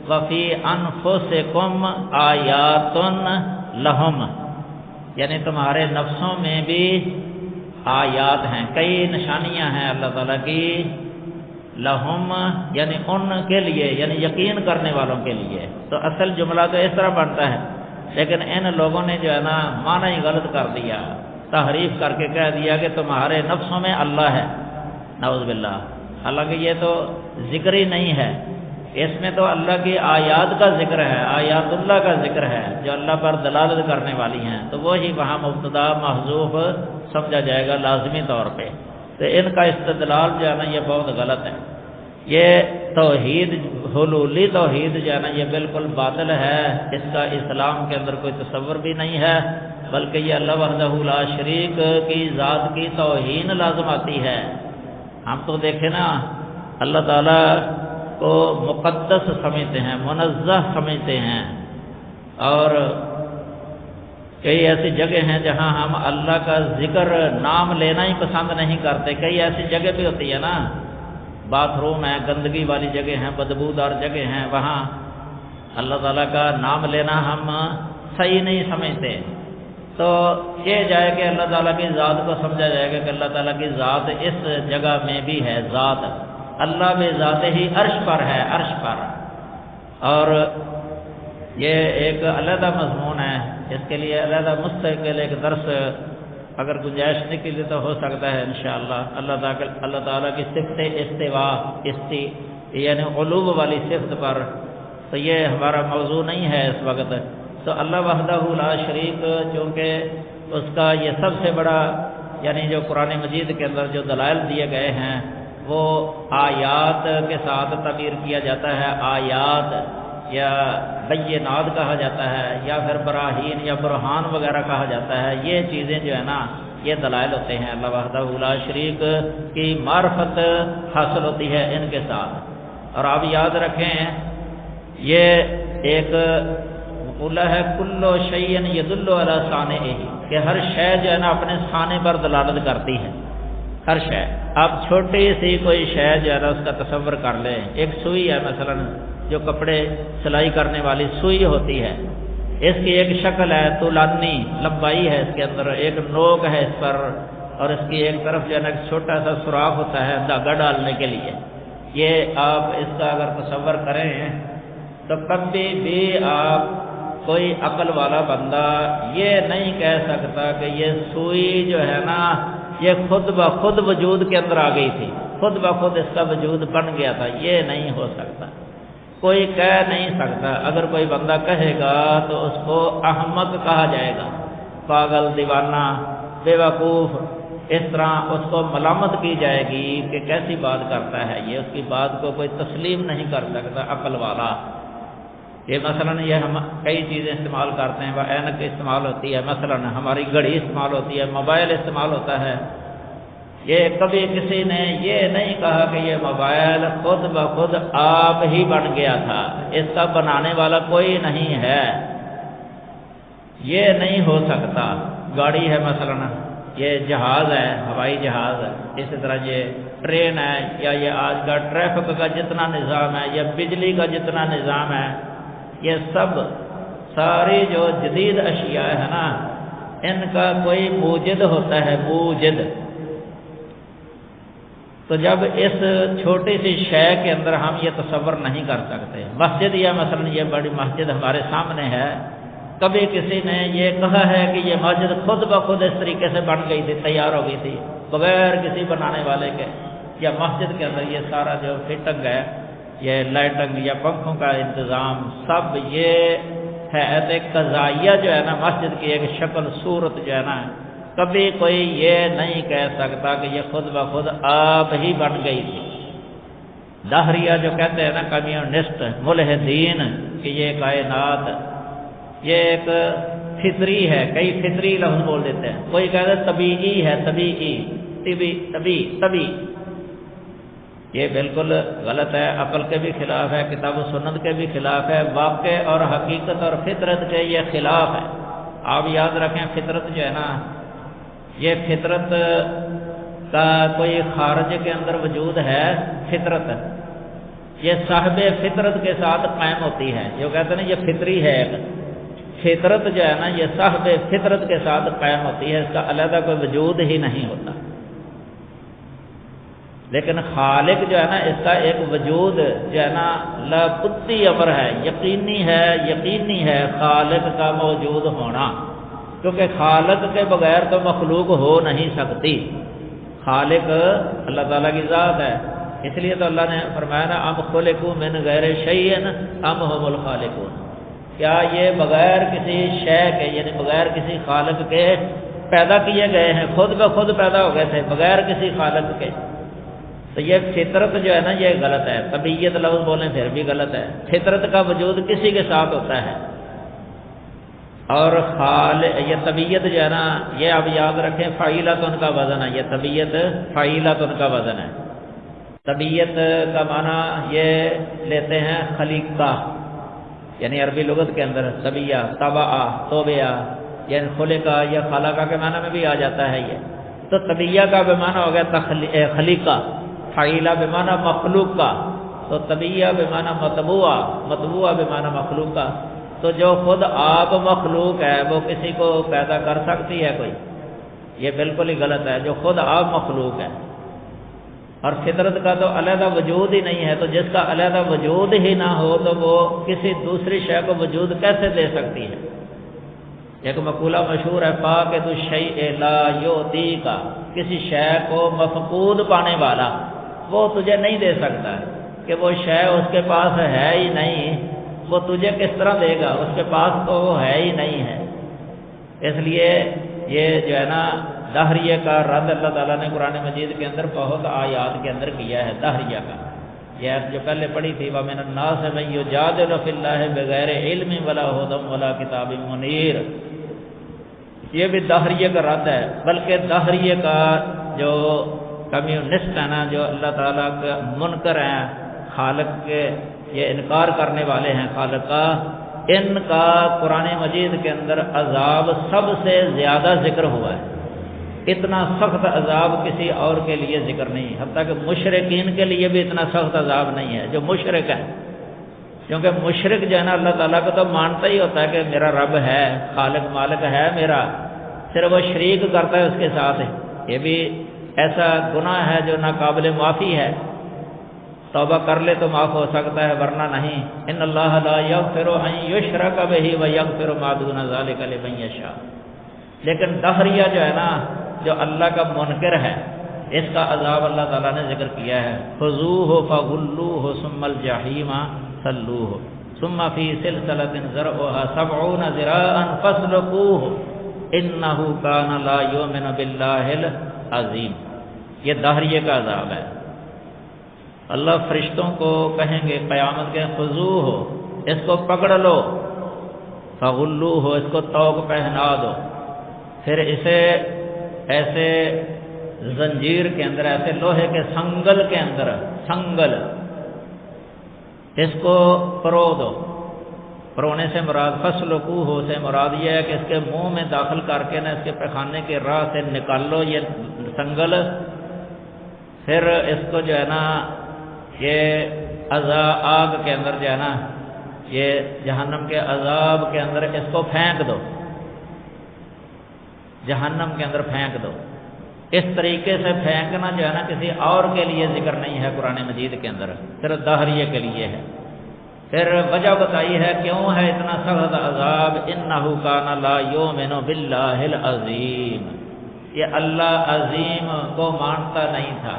وفی انفسکم آیات لہم، یعنی تمہارے نفسوں میں بھی آیات ہیں، کئی نشانیاں ہیں اللہ تعالیٰ کی. لہم یعنی ان کے لیے، یعنی یقین کرنے والوں کے لیے. تو اصل جملہ تو اس طرح بنتا ہے، لیکن ان لوگوں نے جو ہے نا معنی ہی غلط کر دیا، تحریف کر کے کہہ دیا کہ تمہارے نفسوں میں اللہ ہے. نعوذ باللہ. حالانکہ یہ تو ذکر ہی نہیں ہے، اس میں تو اللہ کی آیات کا ذکر ہے، آیات اللہ کا ذکر ہے جو اللہ پر دلالت کرنے والی ہیں. تو وہی وہاں مبتدا محذوف سمجھا جائے گا لازمی طور پہ. تو ان کا استدلال جو ہے نا یہ بہت غلط ہے. یہ توحید، حلولی توحید جو ہے نا یہ بالکل باطل ہے، اس کا اسلام کے اندر کوئی تصور بھی نہیں ہے، بلکہ یہ اللہ وحدہ لا شریک کی ذات کی توہین لازم آتی ہے. ہم تو دیکھیں نا اللہ تعالیٰ کو مقدس سمجھتے ہیں، منزہ سمجھتے ہیں، اور کئی ایسی جگہ ہیں جہاں ہم اللہ کا ذکر نام لینا ہی پسند نہیں کرتے. کئی ایسی جگہ بھی ہوتی ہے نا، باتھ روم ہے، گندگی والی جگہ ہیں، بدبودار جگہ ہیں، وہاں اللہ تعالیٰ کا نام لینا ہم صحیح نہیں سمجھتے. تو تو یہ جائے کہ اللہ تعالیٰ کی ذات کو سمجھا جائے گا کہ اللہ تعالیٰ کی ذات اس جگہ میں بھی ہے، ذات اللہ بھی ذات ہی عرش پر ہے، عرش پر. اور یہ ایک علیحدہ مضمون ہے، اس کے لیے علیحدہ مستقل ایک درس اگر گنجائش نکلی تو ہو سکتا ہے انشاءاللہ. اللہ تعالیٰ کی صفت استواء، یعنی علو والی صفت پر، تو یہ ہمارا موضوع نہیں ہے اس وقت. تو اللہ وحدہ لا شریک، چونکہ اس کا یہ سب سے بڑا، یعنی جو قرآن مجید کے اندر جو دلائل دیے گئے ہیں وہ آیات کے ساتھ تعبیر کیا جاتا ہے. آیات یا بینات کہا جاتا ہے، یا پھر براہین یا برہان وغیرہ کہا جاتا ہے. یہ چیزیں جو ہے نا یہ دلائل ہوتے ہیں. اللہ وحدہ لا شریک کی معرفت حاصل ہوتی ہے ان کے ساتھ. اور آپ یاد رکھیں یہ ایک مقولہ ہے، کلو شیء یدل علی صانعہ، کہ ہر شے جو ہے نا اپنے صانع پر دلالت کرتی ہے. ہر شے، آپ چھوٹی سی کوئی شے جو ہے نا اس کا تصور کر لیں. ایک سوئی ہے مثلا، جو کپڑے سلائی کرنے والی سوئی ہوتی ہے، اس کی ایک شکل ہے طولانی، لمبائی ہے اس کے اندر، ایک نوک ہے اس پر، اور اس کی ایک طرف جو ہے نا ایک چھوٹا سا سوراخ ہوتا ہے دھاگا ڈالنے کے لیے. یہ آپ اس کا اگر تصور کریں تو کبھی بھی آپ کوئی عقل والا بندہ یہ نہیں کہہ سکتا کہ یہ سوئی جو ہے نا یہ خود بخود وجود کے اندر آ گئی تھی، خود بخود اس کا وجود بن گیا تھا. یہ نہیں ہو سکتا، کوئی کہہ نہیں سکتا. اگر کوئی بندہ کہے گا تو اس کو احمق کہا جائے گا، پاگل، دیوانہ، بے وقوف. اس طرح اس کو ملامت کی جائے گی کہ کیسی بات کرتا ہے یہ، اس کی بات کو کوئی تسلیم نہیں کر سکتا عقل والا. یہ مثلا یہ ہم کئی چیزیں استعمال کرتے ہیں، وہ اینک استعمال ہوتی ہے، مثلا ہماری گھڑی استعمال ہوتی ہے، موبائل استعمال ہوتا ہے. یہ کبھی کسی نے یہ نہیں کہا کہ یہ موبائل خود بخود آپ ہی بن گیا تھا، اس کا بنانے والا کوئی نہیں ہے. یہ نہیں ہو سکتا. گاڑی ہے مثلا، یہ جہاز ہے، ہوائی جہاز ہے، اسی طرح یہ ٹرین ہے، یا یہ آج کا ٹریفک کا جتنا نظام ہے، یا بجلی کا جتنا نظام ہے، یہ سب ساری جو جدید اشیاء ہے نا ان کا کوئی موجد ہوتا ہے، موجد. تو جب اس چھوٹی سی شے کے اندر ہم یہ تصور نہیں کر سکتے، مسجد یا مثلا یہ بڑی مسجد ہمارے سامنے ہے، کبھی کسی نے یہ کہا ہے کہ یہ مسجد خود بخود اس طریقے سے بن گئی تھی، تیار ہو گئی تھی بغیر کسی بنانے والے کے، یا مسجد کے اندر یہ سارا جو فٹنگ ہے، یہ لائٹنگ یا پنکھوں کا انتظام، سب یہ ہے قضائیہ جو ہے نا مسجد کی ایک شکل صورت جو ہے نا، کبھی کوئی یہ نہیں کہہ سکتا کہ یہ خود بخود آپ ہی بن گئی تھی. دہریہ جو کہتے ہیں نا کمیونسٹ ملحدین کہ یہ کائنات یہ ایک فطری ہے، کئی فطری لفظ بول دیتے ہیں. کوئی کہتے ہیں طبیعی ہے، طبی. یہ بالکل غلط ہے، عقل کے بھی خلاف ہے، کتاب و سنت کے بھی خلاف ہے، واقع اور حقیقت اور فطرت کے یہ خلاف ہے. آپ یاد رکھیں فطرت جو ہے نا، یہ فطرت کا کوئی خارج کے اندر وجود ہے. فطرت یہ صاحب فطرت کے ساتھ قائم ہوتی ہے. جو کہتے ہیں نا یہ فطری ہے، فطرت جو ہے نا یہ صاحب فطرت کے ساتھ قائم ہوتی ہے، اس کا علیحدہ کوئی وجود ہی نہیں ہوتا. لیکن خالق جو ہے نا اس کا ایک وجود جو ہے نا لابدی امر ہے، یقینی ہے خالق کا موجود ہونا، کیونکہ خالق کے بغیر تو مخلوق ہو نہیں سکتی. خالق اللہ تعالیٰ کی ذات ہے، اس لیے تو اللہ نے فرمایا نا ام خلقوا من غیر شیء ام هم الخالقون. کیا یہ بغیر کسی شے کے، یعنی بغیر کسی خالق کے پیدا کیے گئے ہیں، خود بخود پیدا ہو گئے تھے بغیر کسی خالق کے. تو یہ فطرت جو ہے نا یہ غلط ہے. طبیعت لفظ بولیں پھر بھی غلط ہے. فطرت کا وجود کسی کے ساتھ ہوتا ہے. اور یہ طبیعت جو ہے نا یہ آپ یاد رکھیں فعیلۃ ان کا وزن ہے. یہ طبیعت فعیلۃ ان کا وزن ہے. طبیعت کا معنی یہ لیتے ہیں خلیقہ، یعنی عربی لغت کے اندر طبیعہ، طبعہ، توبیہ، یعنی خلقہ یا خلقہ کے معنی میں بھی آ جاتا ہے یہ. تو طبیعہ کا بمعنی ہو گیا خلیقہ، فعیلہ بمعنی مخلوقہ، تو طبیعہ بمعنی مطبوعہ، مطبوعہ بمعنی مخلوقہ. تو جو خود آپ مخلوق ہے وہ کسی کو پیدا کر سکتی ہے کوئی؟ یہ بالکل ہی غلط ہے. جو خود آپ مخلوق ہے اور فطرت کا تو علیحدہ وجود ہی نہیں ہے، تو جس کا علیحدہ وجود ہی نہ ہو تو وہ کسی دوسری شے کو وجود کیسے دے سکتی ہے؟ ایک مقولہ مشہور ہے، فاقد الشیء لا یعطیک، کسی شے کو مفقود پانے والا وہ تجھے نہیں دے سکتا ہے کہ وہ شے اس کے پاس ہے ہی نہیں، وہ تجھے کس طرح دے گا؟ اس کے پاس تو وہ ہے ہی نہیں ہے. اس لیے یہ جو ہے نا دہریے کا رد اللہ تعالیٰ نے قرآن مجید کے اندر بہت آیات کے اندر کیا ہے دہریہ کا. یہ آیت جو پہلے پڑھی تھی وَمِنَ النَّاسِ مَن يُجَادِلُ فِي اللَّهِ بِغَيْرِ عِلْمٍ وَلَا هُدًى وَلَا کِتَابٍ مُنِيرٍ، یہ بھی دہریے کا رد ہے. بلکہ دہریے کا جو کمیونسٹ ہے نا، جو اللہ تعالیٰ کا منکر ہیں، خالق کے یہ انکار کرنے والے ہیں خالق کا، ان کا قرآن مجید کے اندر عذاب سب سے زیادہ ذکر ہوا ہے. اتنا سخت عذاب کسی اور کے لیے ذکر نہیں، حتیٰ کہ مشرکین کے لیے بھی اتنا سخت عذاب نہیں ہے جو مشرک ہے. کیونکہ مشرک جو ہے نا اللہ تعالیٰ کو تو مانتا ہی ہوتا ہے کہ میرا رب ہے، خالق مالک ہے میرا، صرف وہ شریک کرتا ہے اس کے ساتھ. یہ بھی ایسا گناہ ہے جو ناقابل معافی ہے، توبہ کر لے تو معاف ہو سکتا ہے ورنہ نہیں. ان اللہ لا یغفر ان یشرک بہ ویغفر ما دون ذلک لمن یشاء. لیکن دہریہ جو ہے نا، جو اللہ کا منکر ہے، اس کا عذاب اللہ تعالیٰ نے ذکر کیا ہے. خذوہ فغلوہ ثم الجحیم صلوہ ثم فی سلسلۃ ذرعها 70 ذراعا فاسلکوہ انہ کان لا یؤمن باللہ العظیم. یہ دہریے کا عذاب ہے. اللہ فرشتوں کو کہیں گے قیامت کے خضوع ہو، اس کو پکڑ لو، فغلو ہو، اس کو توق پہنا دو، پھر اسے ایسے زنجیر کے اندر، ایسے لوہے کے سنگل کے اندر، سنگل، اس کو پرو دو. پرونے سے مراد فسلکو ہو سے مراد یہ ہے کہ اس کے منہ میں داخل کر کے نا اس کے پیخانے کے راہ سے نکال لو یہ سنگل. پھر اس کو جو ہے نا یہ آگ کے اندر جو ہے نا، یہ جہنم کے عذاب کے اندر اس کو پھینک دو، جہنم کے اندر پھینک دو. اس طریقے سے پھینکنا جو ہے نا کسی اور کے لیے ذکر نہیں ہے قرآن مجید کے اندر، صرف دہریے کے لیے ہے. پھر وجہ بتائی ہے کیوں ہے اتنا سخت عذاب، انہ کان لا یؤمن باللہ العظیم. یہ اللہ عظیم کو مانتا نہیں تھا،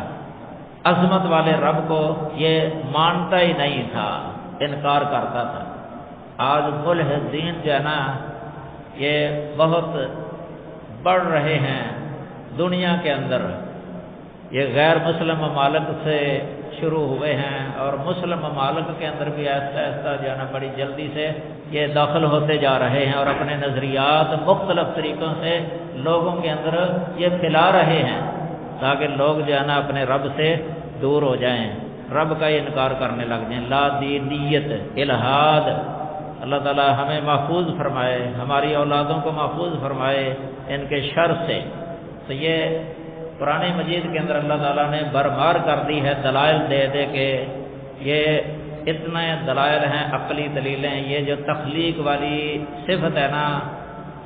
عظمت والے رب کو یہ مانتا ہی نہیں تھا، انکار کرتا تھا. آج ملحدین جو ہے نا یہ بہت بڑھ رہے ہیں دنیا کے اندر. یہ غیر مسلم ممالک سے شروع ہوئے ہیں اور مسلم ممالک کے اندر بھی آہستہ آہستہ جو ہے نا بڑی جلدی سے یہ داخل ہوتے جا رہے ہیں اور اپنے نظریات مختلف طریقوں سے لوگوں کے اندر یہ پھیلا رہے ہیں تاکہ لوگ جو ہے نا اپنے رب سے دور ہو جائیں، رب کا انکار کرنے لگ جائیں. لا دینیت، الہاد. اللہ تعالی ہمیں محفوظ فرمائے، ہماری اولادوں کو محفوظ فرمائے ان کے شر سے. تو یہ قرآن مجید کے اندر اللہ تعالیٰ نے برمار کر دی ہے دلائل دے دے کے. یہ اتنے دلائل ہیں، عقلی دلیلیں. یہ جو تخلیق والی صفت ہے نا،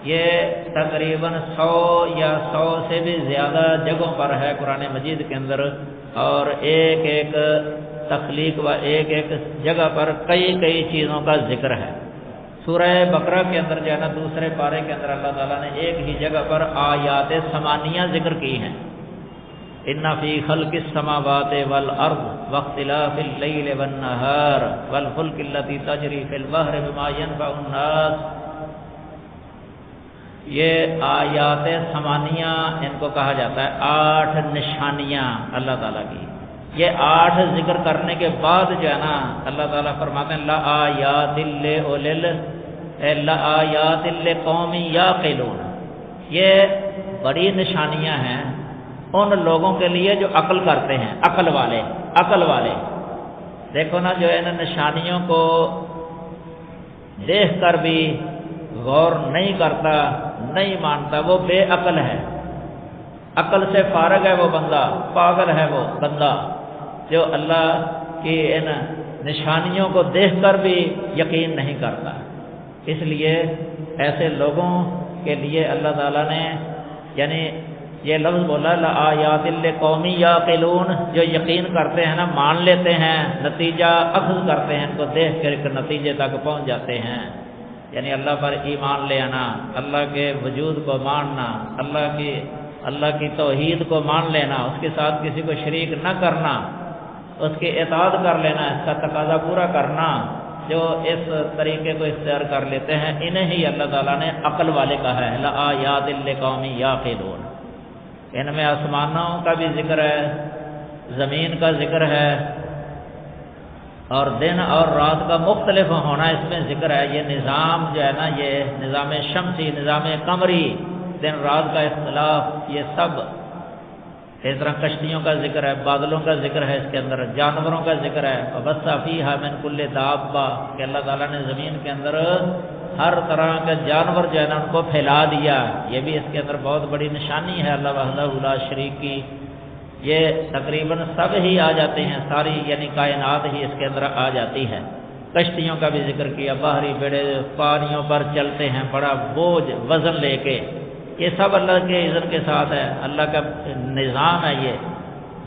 یہ تقریباً 100 یا 100 سے بھی زیادہ جگہوں پر ہے قرآن مجید کے اندر، اور ایک ایک تخلیق و ایک ایک جگہ پر کئی کئی چیزوں کا ذکر ہے. سورہ بقرہ کے اندر جو ہے نا دوسرے پارے کے اندر اللہ تعالیٰ نے ایک ہی جگہ پر آیات ثمانیہ ذکر کی ہیں. ان فی خلق السماوات والارض واختلاف اللیل والنہار والفلک التی تجری فی البحر بما ینفع الناس. یہ آیات ثمانیہ ان کو کہا جاتا ہے، 8 نشانیاں اللہ تعالیٰ کی. یہ 8 ذکر کرنے کے بعد جو ہے نا اللہ تعالیٰ فرماتے ہیں لآیات لقوم یعقلون. یہ بڑی نشانیاں ہیں ان لوگوں کے لیے جو عقل کرتے ہیں، عقل والے. دیکھو نا جو ان نشانیوں کو دیکھ کر بھی غور نہیں کرتا، نہیں مانتا، وہ بے عقل ہے. عقل سے فارغ ہے وہ بندہ، پاگل ہے وہ بندہ جو اللہ کی ان نشانیوں کو دیکھ کر بھی یقین نہیں کرتا. اس لیے ایسے لوگوں کے لیے اللہ تعالیٰ نے یعنی یہ لفظ بولا لآیات لقوم یعقلون، جو یقین کرتے ہیں نا، مان لیتے ہیں، نتیجہ اخذ کرتے ہیں، ان کو دیکھ کر ایک نتیجے تک پہنچ جاتے ہیں، یعنی اللہ پر ایمان لے آنا، اللہ کے وجود کو ماننا، اللہ کی توحید کو مان لینا، اس کے ساتھ کسی کو شریک نہ کرنا، اس کی اطاعت کر لینا، اس کا تقاضا پورا کرنا، جو اس طریقے کو اختیار کر لیتے ہیں انہیں ہی اللہ تعالیٰ نے عقل والے کہا ہے، لآیات لقوم یعقلون۔ ان میں آسمانوں کا بھی ذکر ہے، زمین کا ذکر ہے، اور دن اور رات کا مختلف ہونا اس میں ذکر ہے۔ یہ نظام جو ہے نا، یہ نظام شمسی، نظام قمری، دن رات کا اختلاف، یہ سب اس طرح کشتیوں کا ذکر ہے، بادلوں کا ذکر ہے، اس کے اندر جانوروں کا ذکر ہے، وَبَثَّ فِيهَا مِن كُلِّ دَابَّةٍ، کہ اللہ تعالیٰ نے زمین کے اندر ہر طرح کے جانور جو ہے نا ان کو پھیلا دیا۔ یہ بھی اس کے اندر بہت بڑی نشانی ہے اللہ وحدہ لا شریک کی۔ یہ تقریباً سب ہی آ جاتے ہیں، ساری یعنی کائنات ہی اس کے اندر آ جاتی ہے۔ کشتیوں کا بھی ذکر کیا، باہری بیڑے پانیوں پر چلتے ہیں بڑا بوجھ وزن لے کے، یہ سب اللہ کے اذن کے ساتھ ہے، اللہ کا نظام ہے یہ۔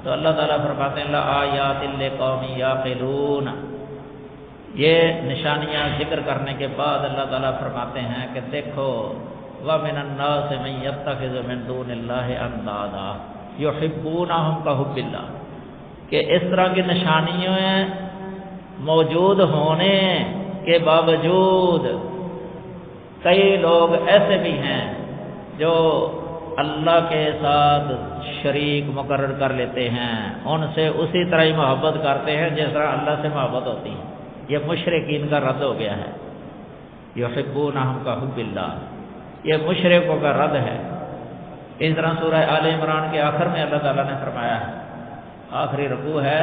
تو اللہ تعالیٰ فرماتے ہیں لآیات لقوم یعقلون، یہ نشانیاں ذکر کرنے کے بعد اللہ تعالیٰ فرماتے ہیں کہ دیکھو وَمِنَ النَّاسِ مَن يَتَّخِذُ مِن دُونِ اللَّهِ أَندَادًا يُحِبُّونَهُمْ كَحُبِّ اللَّهِ، کہ اس طرح کی نشانیاں موجود ہونے کے باوجود کئی لوگ ایسے بھی ہیں جو اللہ کے ساتھ شریک مقرر کر لیتے ہیں، ان سے اسی طرح ہی محبت کرتے ہیں جس طرح اللہ سے محبت ہوتی ہے۔ یہ مشرکین کا رد ہو گیا ہے، یحبونہم کحب اللہ، یہ مشرکوں کا رد ہے۔ اس طرح سورہ آل عمران کے آخر میں اللہ تعالیٰ نے فرمایا ہے، آخری رکوع ہے،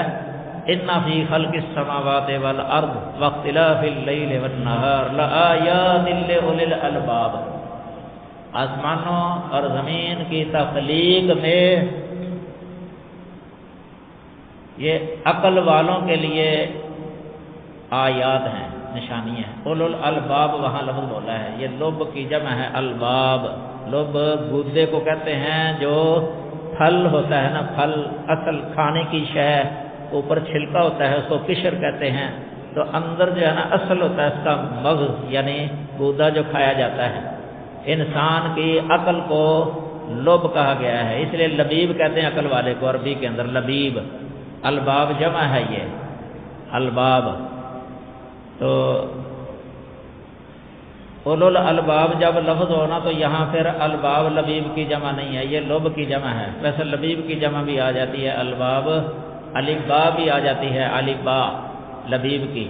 ان فی خلق السماوات والارض واختلاف اللیل والنہار لآیات لأولی الالباب، آسمانوں اور زمین کی تخلیق میں یہ عقل والوں کے لیے آیات ہیں، نشانی ہیں۔ اولو الالباب وہاں لفظ بولا ہے، یہ لب کی جمع ہے الباب۔ لب گودے کو کہتے ہیں جو پھل ہوتا ہے نا، پھل اصل کھانے کی شے، اوپر چھلکا ہوتا ہے اس کو قشر کہتے ہیں، تو اندر جو ہے نا اصل ہوتا ہے اس کا مغز، یعنی گودا جو کھایا جاتا ہے۔ انسان کی عقل کو لب کہا گیا ہے، اس لیے لبیب کہتے ہیں عقل والے کو، عربی کے اندر لبیب۔ الباب جمع ہے یہ الباب۔ تو اولو الالباب جب لفظ ہونا تو یہاں پھر الباب لبیب کی جمع نہیں ہے، یہ لب کی جمع ہے۔ ویسے لبیب کی جمع بھی آ جاتی ہے الباب، البا بھی آ جاتی ہے، البا لبیب کی۔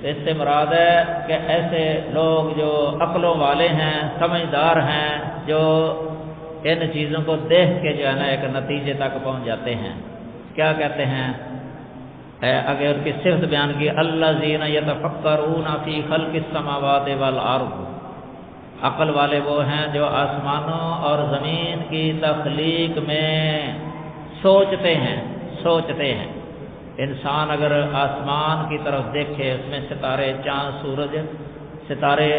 اس سے مراد ہے کہ ایسے لوگ جو عقلوں والے ہیں، سمجھدار ہیں، جو ان چیزوں کو دیکھ کے جو ہے نا ایک نتیجے تک پہنچ جاتے ہیں۔ کیا کہتے ہیں اگر ان کی صفت بیان کی، الذین یتفکرون فی خلق السماوات والارض، عقل والے وہ ہیں جو آسمانوں اور زمین کی تخلیق میں سوچتے ہیں۔ انسان اگر آسمان کی طرف دیکھے، اس میں ستارے، چاند، سورج، ستارے،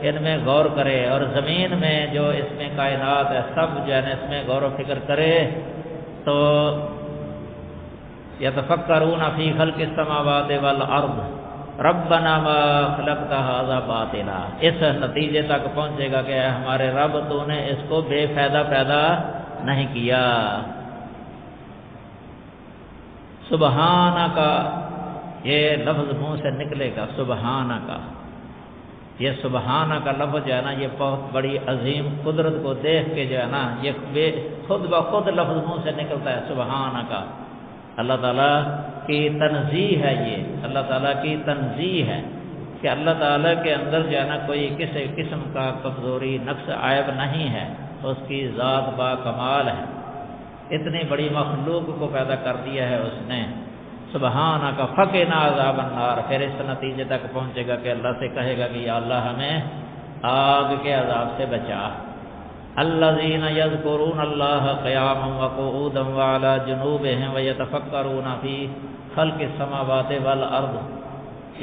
ان میں غور کرے، اور زمین میں جو اس میں کائنات ہے سب جو ہے نا اس میں غور و فکر کرے، تو یتفکرون فی خلق السماوات والارض ربنا ما خلقت هذا باطلا، اس نتیجے تک پہنچے گا کہ ہمارے رب تو نے اس کو بے فائدہ پیدا نہیں کیا۔ سبحانک، یہ لفظ منہ سے نکلے گا، سبحانک، یہ سبحانک کا لفظ جو ہے نا یہ بہت بڑی عظیم قدرت کو دیکھ کے جو ہے نا یہ خود بخود لفظ منہ سے نکلتا ہے، سبحانک، اللہ تعالیٰ کی تنزیہ ہے، یہ اللہ تعالیٰ کی تنزیہ ہے کہ اللہ تعالیٰ کے اندر جو ہے نا کوئی کسی قسم کا کمزوری، نقص، عیب نہیں ہے، اس کی ذات با کمال ہے۔ اتنی بڑی مخلوق کو پیدا کر دیا ہے اس نے، سبحانک فقنا عذاب النار۔ پھر اس نتیجے تک پہنچے گا کہ اللہ سے کہے گا کہ یا اللہ ہمیں آگ کے عذاب سے بچا۔ الذین یذکرون اللہ قیاما وقعودا وعلی جنوبہم ویتفکرون فی خلق السماوات والارض،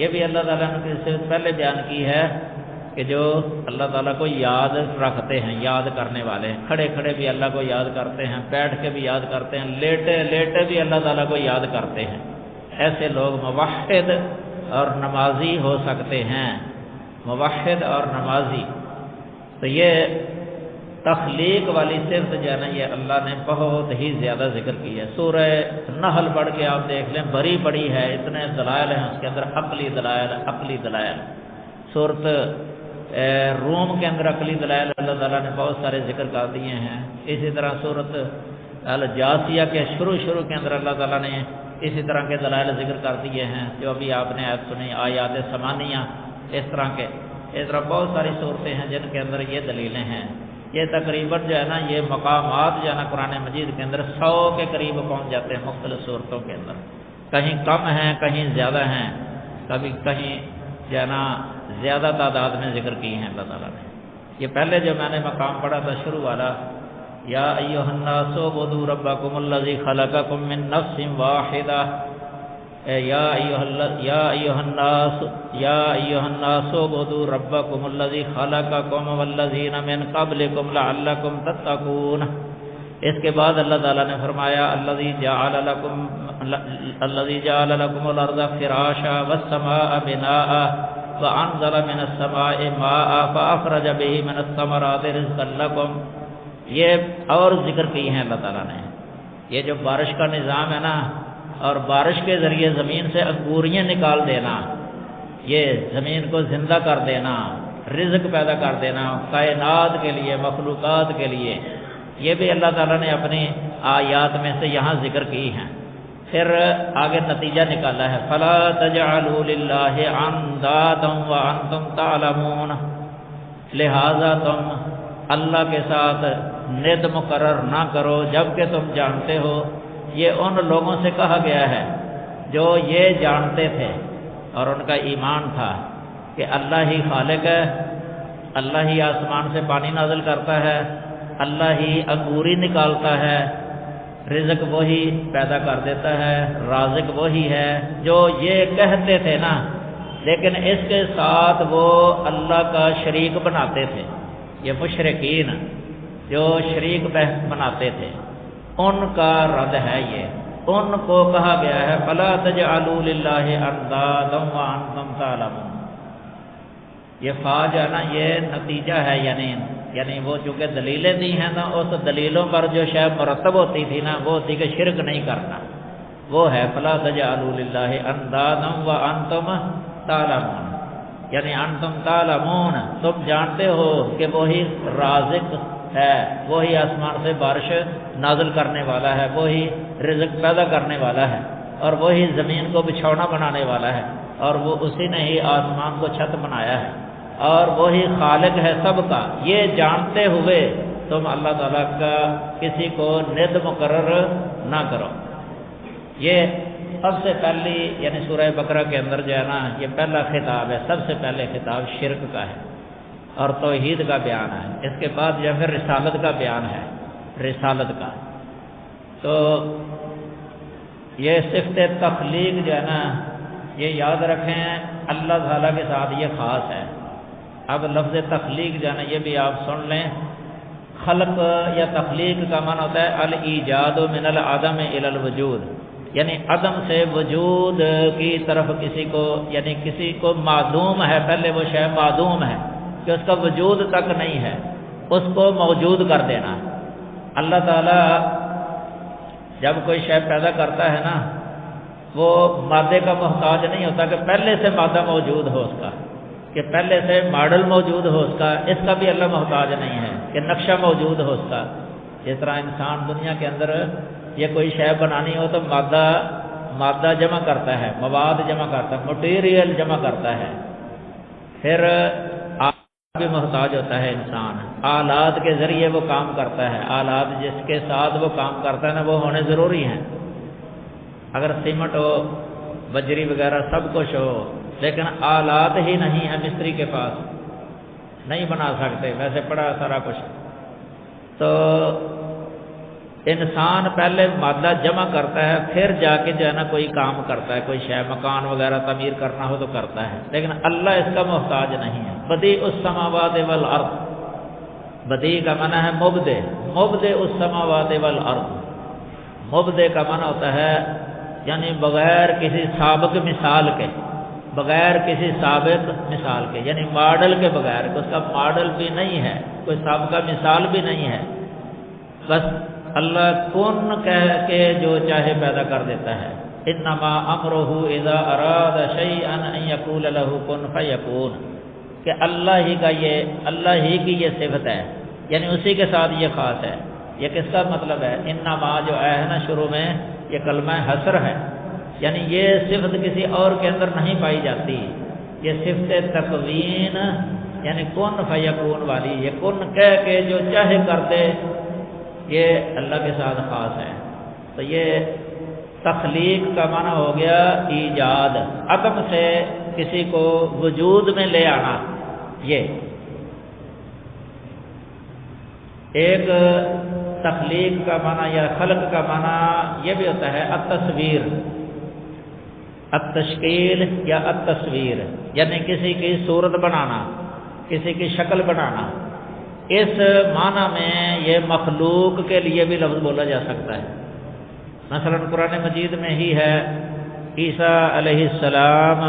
یہ بھی اللہ تعالیٰ نے صفت پہلے بیان کی ہے کہ جو اللہ تعالیٰ کو یاد رکھتے ہیں، یاد کرنے والے ہیں، کھڑے کھڑے بھی اللہ کو یاد کرتے ہیں، بیٹھ کے بھی یاد کرتے ہیں، لیٹے لیٹے بھی اللہ تعالیٰ کو یاد کرتے ہیں، ایسے لوگ موحد اور نمازی ہو سکتے ہیں، موحد اور نمازی۔ تو یہ تخلیق والی صفت جو ہے نا یہ اللہ نے بہت ہی زیادہ ذکر کی ہے۔ سورہ نحل پڑھ کے آپ دیکھ لیں، بڑی بڑی ہے، اتنے دلائل ہیں اس کے اندر، عقلی دلائل، عقلی دلائل۔ سورۃ روم کے اندر عقلی دلائل اللہ تعالیٰ نے بہت سارے ذکر کر دیے ہیں۔ اسی طرح سورۃ الجاثیہ کے شروع کے اندر اللہ تعالیٰ نے اسی طرح کے دلائل ذکر کر دیے ہیں، جو ابھی آپ نے آیت سنی، آیات ثمانیہ، اس طرح بہت ساری صورتیں ہیں جن کے اندر یہ دلیلیں ہیں۔ یہ تقریباً جو ہے نا یہ مقامات جو ہے نا قرآن مجید کے اندر 100 کے قریب پہنچ جاتے ہیں مختلف صورتوں کے اندر، کہیں کم ہیں کہیں زیادہ ہیں، کہیں جو ہے نا زیادہ تعداد میں ذکر کی ہیں اللہ تعالیٰ نے۔ یہ پہلے جو میں نے مقام پڑھا تھا شروع والا، یا ایھا الناس اعبدوا ربکم الذی خلقکم من نفس واحدہ، یا ایھا الناس اعبدوا ربکم الذی خلقکم والذین من قبلکم لعلکم تتقون۔ اس کے بعد اللہ تعالیٰ نے فرمایا الذی جعل لکم الارض فراشا والسماء بناء وانزل من السماء ماء فاخرج به من الثمرات رزقا لکم۔ یہ اور ذکر کی ہیں اللہ تعالیٰ نے، یہ جو بارش کا نظام ہے نا، اور بارش کے ذریعے زمین سے انگوریاں نکال دینا، یہ زمین کو زندہ کر دینا، رزق پیدا کر دینا کائنات کے لیے، مخلوقات کے لیے، یہ بھی اللہ تعالیٰ نے اپنی آیات میں سے یہاں ذکر کی ہیں۔ پھر آگے نتیجہ نکالا ہے فَلَا تَجْعَلُوا لِلَّهِ أَنْدَادًا وَأَنْتُمْ تَعْلَمُونَ، لہذا تم اللہ کے ساتھ ند مقرر نہ کرو جبکہ تم جانتے ہو۔ یہ ان لوگوں سے کہا گیا ہے جو یہ جانتے تھے اور ان کا ایمان تھا کہ اللہ ہی خالق ہے، اللہ ہی آسمان سے پانی نازل کرتا ہے، اللہ ہی انگوری نکالتا ہے، رزق وہی پیدا کر دیتا ہے، رازق وہی ہے، جو یہ کہتے تھے نا، لیکن اس کے ساتھ وہ اللہ کا شریک بناتے تھے۔ یہ مشرکین جو شریک بناتے تھے ان کا رد ہے، یہ ان کو کہا گیا ہے فَلَا تَجْعَلُوا لِلَّهِ أَنْدَادًا وَأَنْتُمْ تَعْلَمُونَ۔ یہ فا جو ہے نا یہ نتیجہ ہے، یعنی وہ چونکہ دلیلیں دی ہیں نا، اس دلیلوں پر جو شاید مرتب ہوتی تھی نا وہ ہوتی کہ شرک نہیں کرنا، وہ ہے فَلَا تَجْعَلُوا لِلَّهِ أَنْدَادًا وَأَنْتُمْ تَعْلَمُونَ، یعنی انتم تعلمون، تم جانتے ہو کہ وہی رازق ہے، وہی آسمان سے بارش نازل کرنے والا ہے، وہی رزق پیدا کرنے والا ہے، اور وہی زمین کو بچھونا بنانے والا ہے، اور وہ اسی نے ہی آسمان کو چھت بنایا ہے، اور وہی خالق ہے سب کا۔ یہ جانتے ہوئے تم اللہ تعالیٰ کا کسی کو ند مقرر نہ کرو۔ یہ سب سے پہلی یعنی سورہ بقرہ کے اندر جو ہے نا یہ پہلا خطاب ہے، سب سے پہلے خطاب شرک کا ہے اور توحید کا بیان ہے۔ اس کے بعد جو پھر رسالت کا بیان ہے، رسالت کا۔ تو یہ صفت تخلیق جو ہے نا یہ یاد رکھیں اللہ تعالیٰ کے ساتھ یہ خاص ہے۔ اب لفظ تخلیق جو ہے نا یہ بھی آپ سن لیں، خلق یا تخلیق کا معنی ہوتا ہے الایجاد من العدم الی الوجود، یعنی عدم سے وجود کی طرف کسی کو معدوم ہے، پہلے وہ شے معدوم ہے کہ اس کا وجود تک نہیں ہے، اس کو موجود کر دینا۔ اللہ تعالیٰ جب کوئی شے پیدا کرتا ہے نا وہ مادے کا محتاج نہیں ہوتا کہ پہلے سے مادہ موجود ہو اس کا، کہ پہلے سے ماڈل موجود ہو اس کا بھی اللہ محتاج نہیں ہے کہ نقشہ موجود ہو اس کا۔ جس طرح انسان دنیا کے اندر یہ کوئی شے بنانی ہو تو مادہ جمع کرتا ہے، مواد جمع کرتا ہے، مٹیریل جمع کرتا ہے، پھر بھی محتاج ہوتا ہے انسان، آلات کے ذریعے وہ کام کرتا ہے، آلات جس کے ساتھ وہ کام کرتا ہے نا وہ ہونے ضروری ہیں۔ اگر سیمنٹ ہو، بجری وغیرہ سب کچھ ہو، لیکن آلات ہی نہیں ہے مستری کے پاس، نہیں بنا سکتے، ویسے پڑا سارا کچھ۔ تو انسان پہلے مادہ جمع کرتا ہے، پھر جا کے جو ہے نا کوئی کام کرتا ہے، کوئی شے مکان وغیرہ تعمیر کرنا ہو تو کرتا ہے، لیکن اللہ اس کا محتاج نہیں ہے۔ بدیع السماوات والارض، بدیع کا معنی ہے مبدع، مبدع السماوات والارض، مبدع کا معنی ہوتا ہے یعنی بغیر کسی سابق مثال کے، بغیر کسی سابق مثال کے، یعنی ماڈل کے بغیر، اس کا ماڈل بھی نہیں ہے، کوئی سابقہ مثال بھی نہیں ہے، بس اللہ کن کہہ کے جو چاہے پیدا کر دیتا ہے۔ انما امرہ اذا اراد شیئا ان یقول له کن فیکون، کہ اللہ ہی کی یہ صفت ہے، یعنی اسی کے ساتھ یہ خاص ہے۔ یہ کس کا مطلب ہے؟ انما جو ہے نا شروع میں یہ کلمہ حصر ہے، یعنی یہ صفت کسی اور کے اندر نہیں پائی جاتی، یہ صفت تکوین یعنی کن فیکون والی، یہ کن کہہ کے جو چاہے کر دے، یہ اللہ کے ساتھ خاص ہے۔ تو یہ تخلیق کا معنی ہو گیا ایجاد، عدم سے کسی کو وجود میں لے آنا۔ یہ ایک تخلیق کا معنی یا خلق کا معنی یہ بھی ہوتا ہے التصویر، التشکیل یا التصویر، یعنی کسی کی صورت بنانا، کسی کی شکل بنانا۔ اس معنی میں یہ مخلوق کے لیے بھی لفظ بولا جا سکتا ہے۔ مثلا قرآن مجید میں ہی ہے عیسیٰ علیہ السلام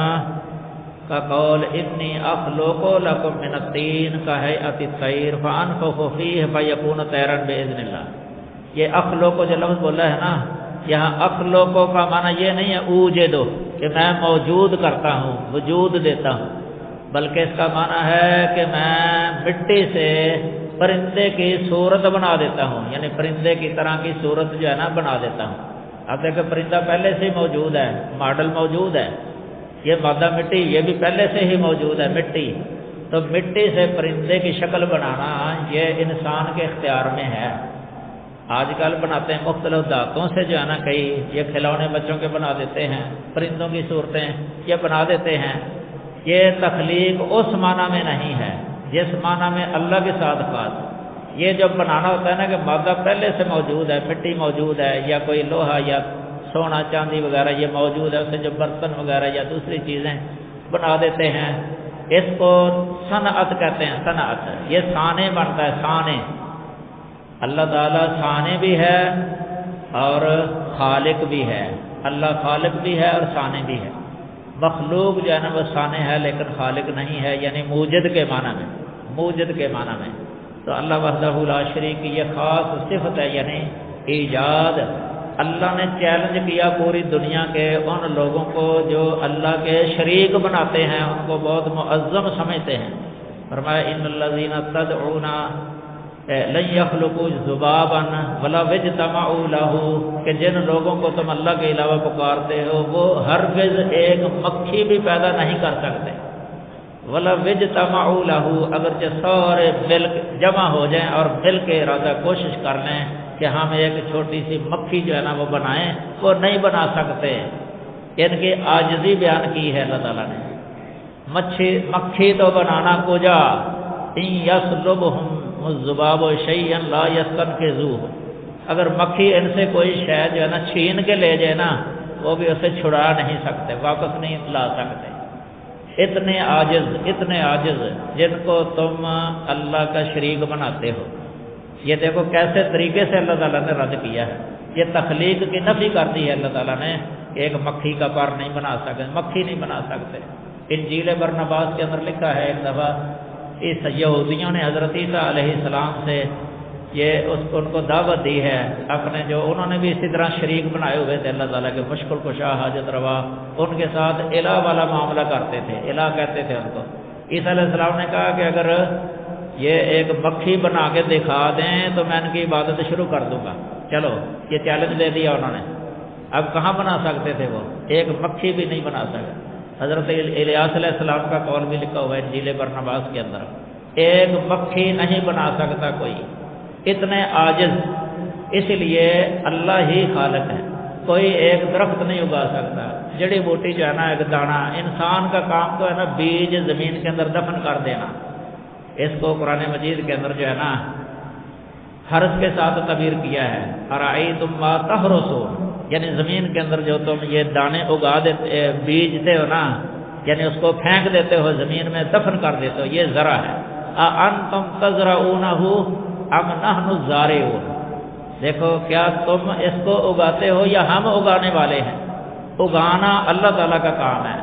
کا قول انی اخلق لکم من الطین کہیئۃ الطیر فانفخ فیہ فیکون طیرا باذن اللہ۔ یہ اخلق جو لفظ بولا ہے نا، یہاں اخلق کا معنی یہ نہیں ہے اوجدو کہ میں موجود کرتا ہوں، وجود دیتا ہوں، بلکہ اس کا معنی ہے کہ میں مٹی سے پرندے کی صورت بنا دیتا ہوں، یعنی پرندے کی طرح کی صورت جو ہے نا بنا دیتا ہوں۔ اب دیکھیں پرندہ پہلے سے ہی موجود ہے، ماڈل موجود ہے، یہ مادہ مٹی یہ بھی پہلے سے ہی موجود ہے مٹی، تو مٹی سے پرندے کی شکل بنانا یہ انسان کے اختیار میں ہے۔ آج کل بناتے ہیں مختلف دھاتوں سے جو ہے نا، کئی یہ کھلونے بچوں کے بنا دیتے ہیں، پرندوں کی صورتیں یہ بنا دیتے ہیں۔ یہ تخلیق اس معنی میں نہیں ہے جس معنی میں اللہ کے ساتھ خاص۔ یہ جب بنانا ہوتا ہے نا کہ مادہ پہلے سے موجود ہے، مٹی موجود ہے یا کوئی لوہا یا سونا چاندی وغیرہ یہ موجود ہے، اسے جو برتن وغیرہ یا دوسری چیزیں بنا دیتے ہیں، اس کو صنعت کہتے ہیں۔ صنعت یہ صانع بنتا ہے، صانع۔ اللہ تعالیٰ صانع بھی ہے اور خالق بھی ہے، اللہ خالق بھی ہے اور صانع بھی ہے۔ مخلوق جو ہے نا وہ صانع ہے لیکن خالق نہیں ہے، یعنی موجد کے معنی میں، موجد کے معنی میں۔ تو اللہ وحدہ لا شریک کی یہ خاص صفت ہے، یعنی ایجاد۔ اللہ نے چیلنج کیا پوری دنیا کے ان لوگوں کو جو اللہ کے شریک بناتے ہیں، ان کو بہت معظم سمجھتے ہیں۔ فرمایا ان الذین تدعون لن یخلقوا ذبابا ولو اجتمعوا له، کہ جن لوگوں کو تم اللہ کے علاوہ پکارتے ہو وہ ہرگز ایک مکھی بھی پیدا نہیں کر سکتے۔ ولو اجتمعوا له، اگرچہ سارے مل جمع ہو جائیں اور مل کے ارادہ کوشش کر لیں کہ ہم ایک چھوٹی سی مکھی جو ہے نا وہ بنائیں، وہ نہیں بنا سکتے۔ ان کی عاجزی بیان کی ہے اللہ تعالیٰ نے۔ مکھی تو بنانا کجا، ان یسلبہم الذباب شیئا لا یستنقذوہ، اگر مکھی ان سے کوئی شے جو ہے نا چھین کے لے جائے نا، وہ بھی اسے چھڑا نہیں سکتے، واپس نہیں لا سکتے۔ اتنے عاجز جن کو تم اللہ کا شریک بناتے ہو۔ یہ دیکھو کیسے طریقے سے اللہ تعالیٰ نے رد کیا ہے۔ یہ تخلیق کی نفی کر دی ہے اللہ تعالیٰ نے، ایک مکھی کا پر نہیں بنا سکتے، مکھی نہیں بنا سکتے۔ انجیل برنباس کے اندر لکھا ہے ایک دفعہ اس یہودیوں نے حضرت عیسیٰ علیہ السلام سے یہ ان کو دعوت دی ہے اپنے، جو انہوں نے بھی اسی طرح شریک بنائے ہوئے تھے اللہ تعالیٰ کے، مشکل کشا حاجت روا، ان کے ساتھ الہ والا معاملہ کرتے تھے، الہ کہتے تھے ان کو۔ عیسیٰ علیہ السلام نے کہا کہ اگر یہ ایک مکھی بنا کے دکھا دیں تو میں ان کی عبادت شروع کر دوں گا۔ چلو یہ چیلنج دے دیا انہوں نے۔ اب کہاں بنا سکتے تھے وہ، ایک مکھی بھی نہیں بنا سکتے۔ حضرت الیاس علیہ السلام کا قول بھی لکھا ہوا ہے انجیل برنباس کے اندر، ایک مکھی نہیں بنا سکتا کوئی، اتنے عاجز۔ اس لیے اللہ ہی خالق ہے، کوئی ایک درخت نہیں اگا سکتا، جڑی بوٹی جو ہے نا ایک دانہ، انسان کا کام تو ہے نا بیج زمین کے اندر دفن کر دینا۔ اس کو قرآن مجید کے اندر جو ہے نا حرث کے ساتھ تعبیر کیا ہے، ارائیتم ما تحرثون، یعنی زمین کے اندر جو تم یہ دانے اگا دیتے بیجتے ہو نا، یعنی اس کو پھینک دیتے ہو زمین میں، دفن کر دیتے ہو، یہ زرع ہے۔ اانتم تزرعونہ ام نحن الزارعون، دیکھو کیا تم اس کو اگاتے ہو یا ہم اگانے والے ہیں؟ اگانا اللہ تعالیٰ کا کام ہے،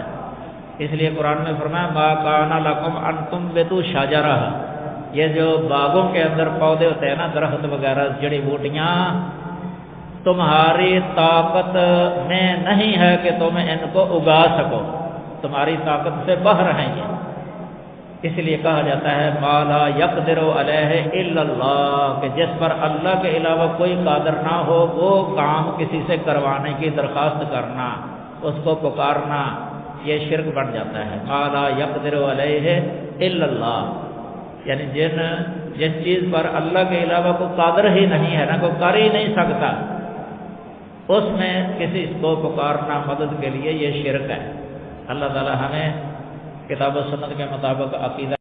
اس لیے قرآن میں فرمایا ما کان لکم ان تنبتوا شجرہ، یہ جو باغوں کے اندر پودے ہوتے ہیں نا، درخت وغیرہ، جڑی بوٹیاں، تمہاری طاقت میں نہیں ہے کہ تم ان کو اگا سکو، تمہاری طاقت سے باہر ہیں یہ، اس لیے کہا جاتا ہے ما لا یقدر علیہ الا اللہ، کہ جس پر اللہ کے علاوہ کوئی قادر نہ ہو وہ کام کسی سے کروانے کی درخواست کرنا، اس کو پکارنا، یہ شرک بن جاتا ہے۔ ما لا یقدر علیہ الا اللہ، یعنی جس چیز پر اللہ کے علاوہ کوئی قادر ہی نہیں ہے نا، کوئی کر ہی نہیں سکتا، اس میں کسی کو پکارنا مدد کے لیے، یہ شرک ہے۔ اللہ تعالی ہمیں کتاب و سنت کے مطابق عقیدہ